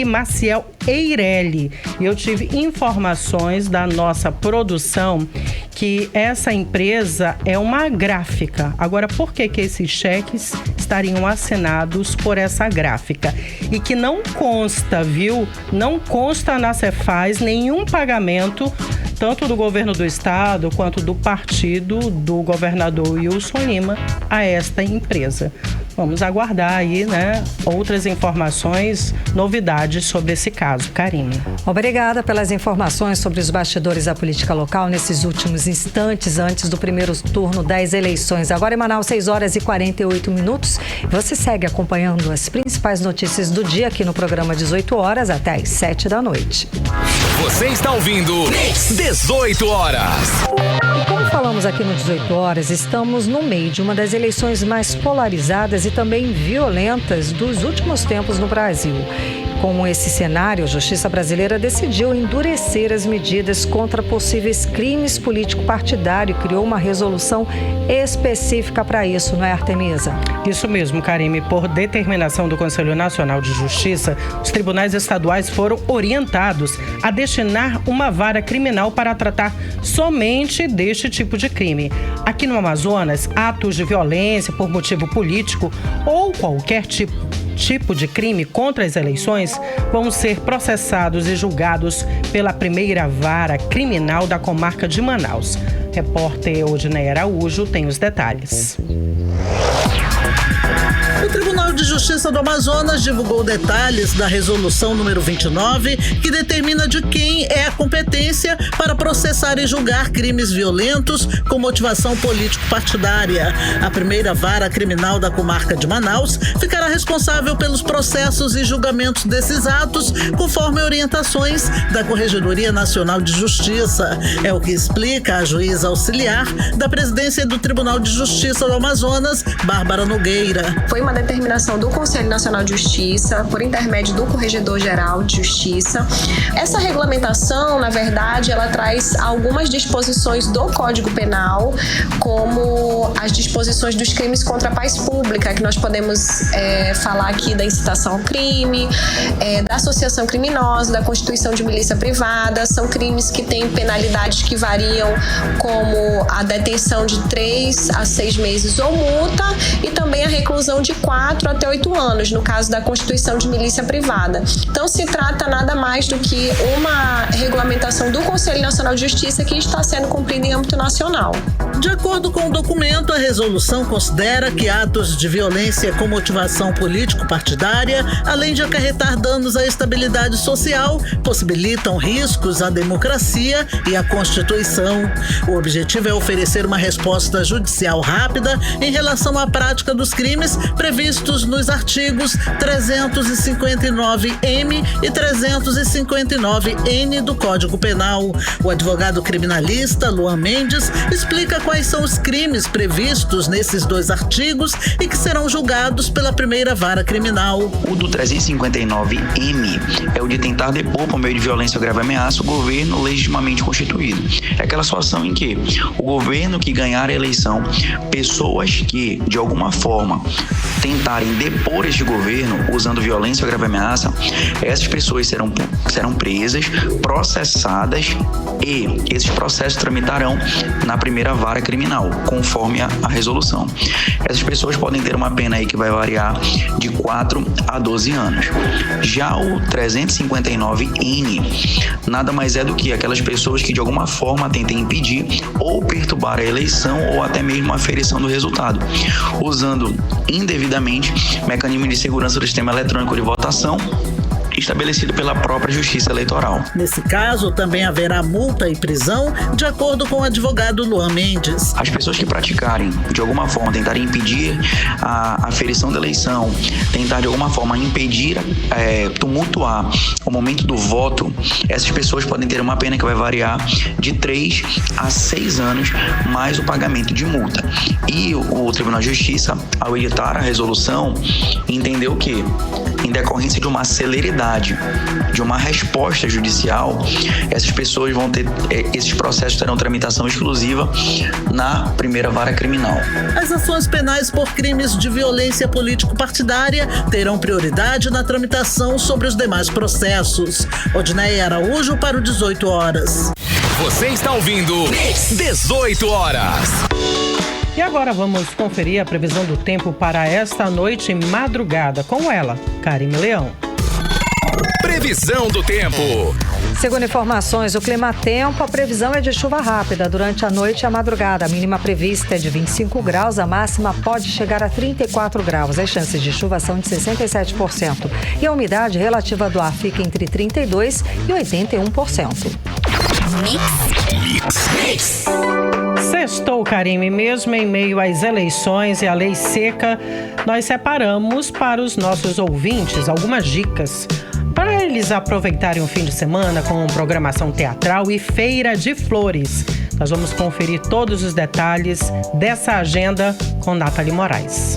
Maciel Eireli. E eu tive informações da nossa produção que essa empresa é uma gráfica. Agora, por que esses cheques estariam assinados por essa gráfica? E que não consta, viu? Não consta na Cefaz nenhum pagamento, tanto do governo do estado quanto do partido do governador Wilson Lima a esta empresa. Vamos aguardar aí, né, outras informações, novidades sobre esse caso. Karine.
Obrigada pelas informações sobre os bastidores da política local nesses últimos instantes antes do primeiro turno das eleições. Agora em Manaus, 6h48. Você segue acompanhando as principais notícias do dia aqui no programa 18 horas até às 7 da noite.
Você está ouvindo 18 horas.
E como falamos aqui no 18 horas, estamos no meio de uma das eleições mais polarizadas e também violentas dos últimos tempos no Brasil. Com esse cenário, a Justiça Brasileira decidiu endurecer as medidas contra possíveis crimes político-partidário e criou uma resolução específica para isso, não é, Artemisa?
Isso mesmo, Karime. Por determinação do Conselho Nacional de Justiça, os tribunais estaduais foram orientados a destinar uma vara criminal para tratar somente deste tipo de crime. Aqui no Amazonas, atos de violência por motivo político ou qualquer tipo de crime contra as eleições vão ser processados e julgados pela primeira vara criminal da comarca de Manaus. Repórter Odinei Araújo tem os detalhes.
O Tribunal de Justiça do Amazonas divulgou detalhes da resolução número 29, que determina de quem é a competência para processar e julgar crimes violentos com motivação político-partidária. A primeira vara criminal da comarca de Manaus ficará responsável pelos processos e julgamentos desses atos, conforme orientações da Corregedoria Nacional de Justiça. É o que explica a juíza auxiliar da presidência do Tribunal de Justiça do Amazonas, Bárbara Nogueira.
Foi uma determinação do Conselho Nacional de Justiça, por intermédio do Corregedor-Geral de Justiça. Essa regulamentação, na verdade, ela traz algumas disposições do Código Penal, como as disposições dos crimes contra a paz pública, que nós podemos falar aqui da incitação ao crime, da associação criminosa, da constituição de milícia privada. São crimes que têm penalidades que variam, como a detenção de 3 a 6 meses ou multa, e também a reclusão de 4 até 8 anos, no caso da constituição de milícia privada. Então, se trata nada mais do que uma regulamentação do Conselho Nacional de Justiça que está sendo cumprida em âmbito nacional.
De acordo com o documento, a resolução considera que atos de violência com motivação político-partidária, além de acarretar danos à estabilidade social, possibilitam riscos à democracia e à Constituição. O objetivo é oferecer uma resposta judicial rápida em relação à prática dos crimes previstos nos artigos 359-M e 359-N do Código Penal. O advogado criminalista Luan Mendes explica quais são os crimes previstos nesses 2 artigos e que serão julgados pela primeira vara criminal.
O do 359-M é o de tentar depor por meio de violência ou grave ameaça o governo legitimamente constituído. É aquela situação em que o governo que ganhar a eleição, pessoas que, de alguma forma, tentarem depor este governo usando violência ou grave ameaça, essas pessoas serão presas, processadas e esses processos tramitarão na primeira vara criminal, conforme a resolução. Essas pessoas podem ter uma pena aí que vai variar de 4 a 12 anos. Já o 359-N nada mais é do que aquelas pessoas que de alguma forma tentem impedir ou perturbar a eleição ou até mesmo a aferição do resultado, usando indevidamente mecanismos de segurança do sistema eletrônico de votação estabelecido pela própria Justiça Eleitoral.
Nesse caso, também haverá multa e prisão, de acordo com o advogado Luan Mendes.
As pessoas que praticarem, de alguma forma, tentarem impedir a aferição da eleição, tentar de alguma forma impedir, tumultuar o momento do voto, essas pessoas podem ter uma pena que vai variar de 3 a 6 anos, mais o pagamento de multa. E o Tribunal de Justiça, ao editar a resolução, entendeu que, em decorrência de uma celeridade, de uma resposta judicial, essas pessoas vão ter, esses processos terão tramitação exclusiva na primeira vara criminal.
As ações penais por crimes de violência político-partidária terão prioridade na tramitação sobre os demais processos. Odinei Araújo para o 18 horas.
Você está ouvindo 18 horas.
E agora vamos conferir a previsão do tempo para esta noite e madrugada com ela, Karime Leão.
Previsão do tempo.
Segundo informações do Climatempo, a previsão é de chuva rápida durante a noite e a madrugada. A mínima prevista é de 25 graus, a máxima pode chegar a 34 graus. As chances de chuva são de 67%. E a umidade relativa do ar fica entre 32% e 81%.
Mix. Sextou, Karime, mesmo em meio às eleições e à lei seca, nós separamos para os nossos ouvintes algumas dicas para eles aproveitarem o fim de semana com programação teatral e feira de flores. Nós vamos conferir todos os detalhes dessa agenda com Nathalie Moraes.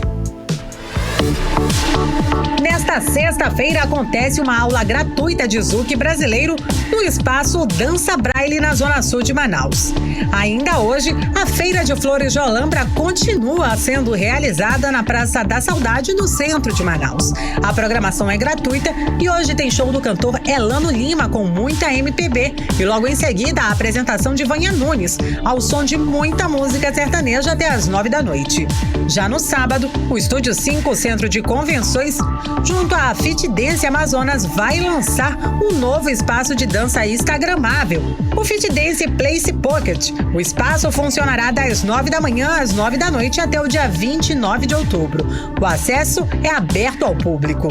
Nesta sexta-feira acontece uma aula gratuita de Zouk brasileiro no espaço Dança Braille na Zona Sul de Manaus. Ainda hoje, a Feira de Flores de Olambra continua sendo realizada na Praça da Saudade, no centro de Manaus. A programação é gratuita e hoje tem show do cantor Elano Lima com muita MPB e logo em seguida a apresentação de Vânia Nunes, ao som de muita música sertaneja até às 9 da noite. Já no sábado, o Estúdio 5, Centro de convenções, junto à Fit Dance Amazonas, vai lançar um novo espaço de dança instagramável, o Fit Dance Place Pocket. O espaço funcionará das 9 da manhã às 9 da noite até o dia 29 de outubro. O acesso é aberto ao público.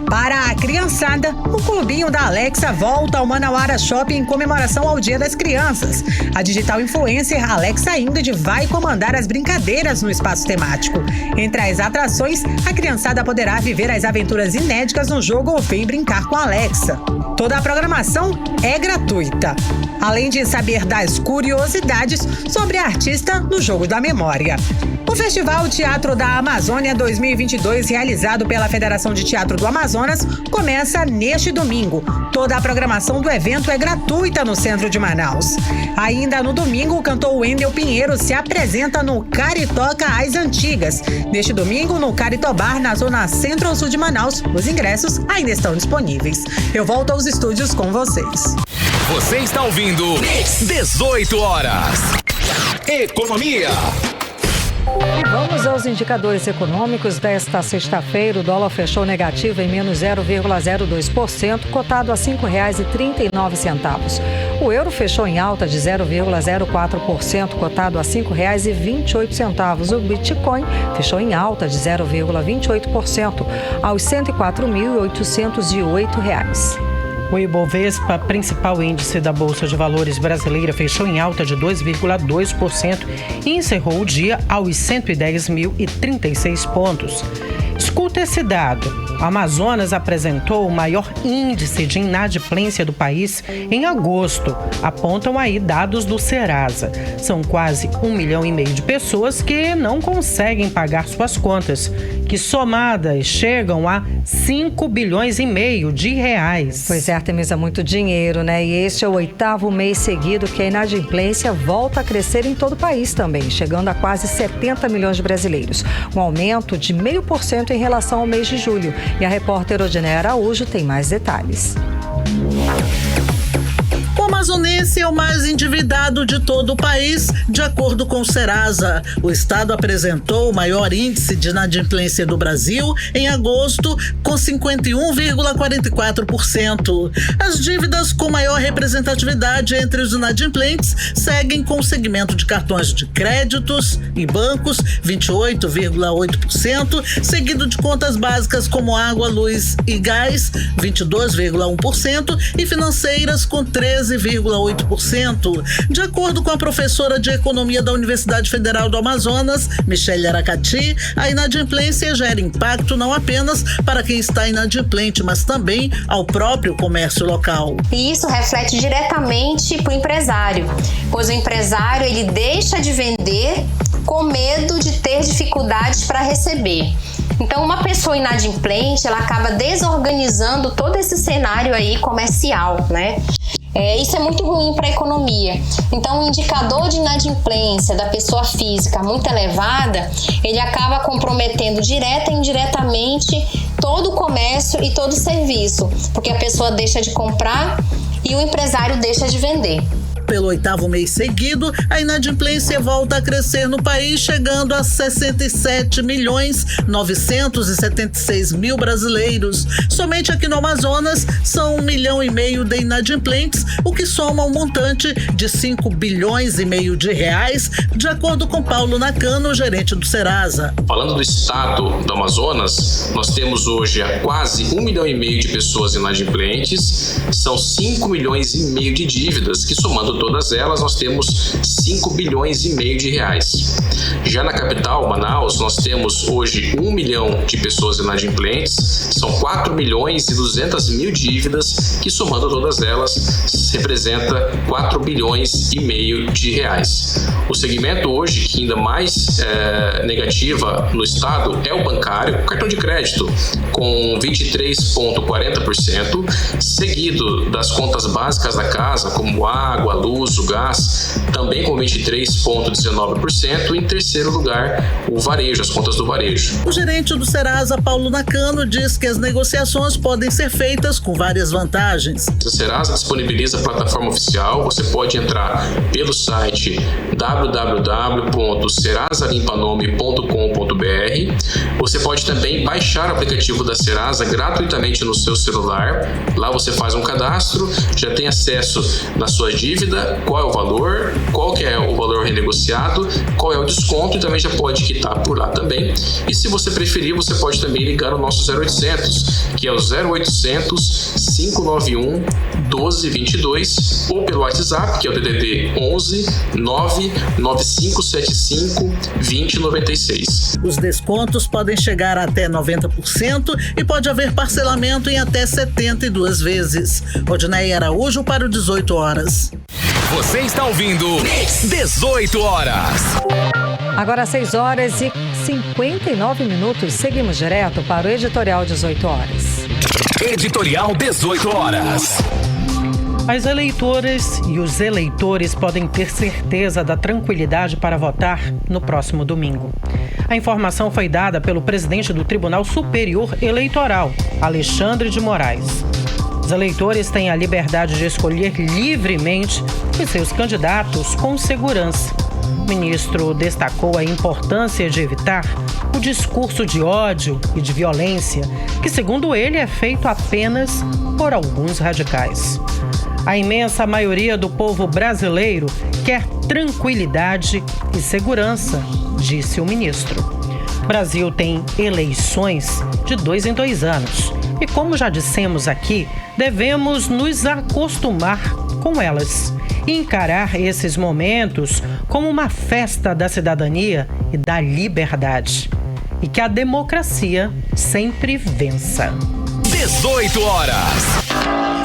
Para a criançada, o clubinho da Alexa volta ao Manauara Shopping em comemoração ao Dia das Crianças. A digital influencer Alexa Ingrid vai comandar as brincadeiras no espaço temático. Entre as atrações, a criançada poderá viver as aventuras inéditas no jogo Vem Brincar com a Alexa. Toda a programação é gratuita, além de saber das curiosidades sobre a artista no Jogo da Memória. O Festival Teatro da Amazônia 2022, realizado pela Federação de Teatro do Amazonas, começa neste domingo. Toda a programação do evento é gratuita no centro de Manaus. Ainda no domingo, o cantor Wendel Pinheiro se apresenta no Caritoca às Antigas. Neste domingo, no Caritobar, na zona centro-sul de Manaus, os ingressos ainda estão disponíveis. Eu volto aos estúdios com vocês.
Você está ouvindo 18 horas. Economia.
E vamos aos indicadores econômicos desta sexta-feira. O dólar fechou negativo em menos 0,02%, cotado a R$ 5,39. O euro fechou em alta de 0,04%, cotado a R$ 5,28. O Bitcoin fechou em alta de 0,28%, aos R$ 104.808.
O Ibovespa, principal índice da Bolsa de Valores brasileira, fechou em alta de 2,2% e encerrou o dia aos 110.036 pontos. Escuta esse dado. O Amazonas apresentou o maior índice de inadimplência do país em agosto. Apontam aí dados do Serasa. São quase 1,5 milhão de pessoas que não conseguem pagar suas contas, que somadas chegam a 5 bilhões e meio de reais.
Pois é, Artemisa, muito dinheiro, né? E este é o 8º mês seguido que a inadimplência volta a crescer em todo o país também, chegando a quase 70 milhões de brasileiros. Um aumento de 0,5% em relação ao mês de julho. E a repórter Odinea Araújo tem mais detalhes.
O amazonense é o mais endividado de todo o país, de acordo com o Serasa. O estado apresentou o maior índice de inadimplência do Brasil em agosto, com 51,44%. As dívidas com maior representatividade entre os inadimplentes seguem com o segmento de cartões de créditos e bancos, 28,8%, seguido de contas básicas como água, luz e gás, 22,1%, e financeiras com 13,8%. De acordo com a professora de Economia da Universidade Federal do Amazonas, Michele Aracati, a inadimplência gera impacto não apenas para quem está inadimplente, mas também ao próprio comércio local.
E isso reflete diretamente para o empresário, pois o empresário ele deixa de vender com medo de ter dificuldades para receber. Então, uma pessoa inadimplente, ela acaba desorganizando todo esse cenário aí comercial, né? Isso é muito ruim para a economia. Então, o indicador de inadimplência da pessoa física muito elevada, ele acaba comprometendo direta e indiretamente todo o comércio e todo o serviço, porque a pessoa deixa de comprar e o empresário deixa de vender.
Pelo 8º mês seguido, a inadimplência volta a crescer no país, chegando a 67.976.000 brasileiros. Somente aqui no Amazonas, são 1,5 milhão de inadimplentes, o que soma um montante de 5 bilhões e meio de reais, de acordo com Paulo Nakano, gerente do Serasa.
Falando do estado do Amazonas, nós temos hoje quase 1,5 milhão de pessoas inadimplentes, são 5 milhões e meio de dívidas, que somando todas elas, nós temos 5 bilhões e meio de reais. Já na capital, Manaus, nós temos hoje 1 milhão de pessoas inadimplentes, são 4 milhões e 200 mil dívidas, que somando todas elas, representa 4 bilhões e meio de reais. O segmento hoje que ainda mais negativa no estado é o bancário, o cartão de crédito, com 23,40%, seguido das contas básicas da casa, como água, luz, o gás, também com 23,19%, e em terceiro lugar, o varejo, as contas do varejo.
O gerente do Serasa, Paulo Nakano, diz que as negociações podem ser feitas com várias vantagens.
A Serasa disponibiliza a plataforma oficial, você pode entrar pelo site www.serasalimpanome.com.br. Você pode também baixar o aplicativo da Serasa gratuitamente no seu celular. Lá você faz um cadastro, já tem acesso na sua dívida, qual é o valor, qual que é o valor renegociado, qual é o desconto, e também já pode quitar por lá também. E se você preferir, você pode também ligar o nosso 0800, que é o 0800 591 1222, ou pelo WhatsApp, que é o DDD 11 99575 2096.
Os descontos podem chegar até 90% e pode haver parcelamento em até 72 vezes. Odinei Araújo para o 18 horas.
Você está ouvindo 18 horas.
Agora 6 horas e 59 minutos. Seguimos direto para o Editorial 18 horas.
Editorial 18 horas.
As eleitoras e os eleitores podem ter certeza da tranquilidade para votar no próximo domingo. A informação foi dada pelo presidente do Tribunal Superior Eleitoral, Alexandre de Moraes. Os eleitores têm a liberdade de escolher livremente os seus candidatos com segurança. O ministro destacou a importância de evitar o discurso de ódio e de violência, que, segundo ele, é feito apenas por alguns radicais. A imensa maioria do povo brasileiro quer tranquilidade e segurança, disse o ministro. O Brasil tem eleições de 2 em 2 anos e, como já dissemos aqui, devemos nos acostumar com elas e encarar esses momentos como uma festa da cidadania e da liberdade. E que a democracia sempre vença.
18 horas.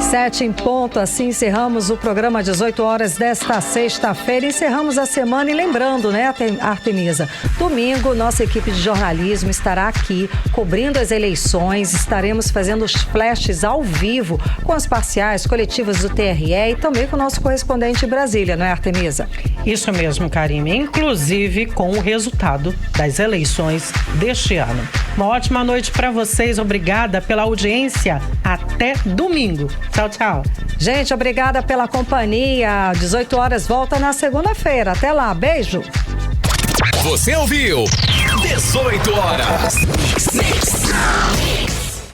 7 em ponto, assim encerramos o programa 18 horas desta sexta-feira. Encerramos a semana e lembrando, né, Artemisa? Domingo, nossa equipe de jornalismo estará aqui cobrindo as eleições. Estaremos fazendo os flashes ao vivo com as parciais coletivas do TRE e também com o nosso correspondente em Brasília, não é, Artemisa?
Isso mesmo, Karime. Inclusive com o resultado das eleições deste ano. Uma ótima noite para vocês. Obrigada pela audiência. Até domingo. Tchau, tchau.
Gente, obrigada pela companhia. 18 horas volta na segunda-feira. Até lá. Beijo.
Você ouviu 18 horas.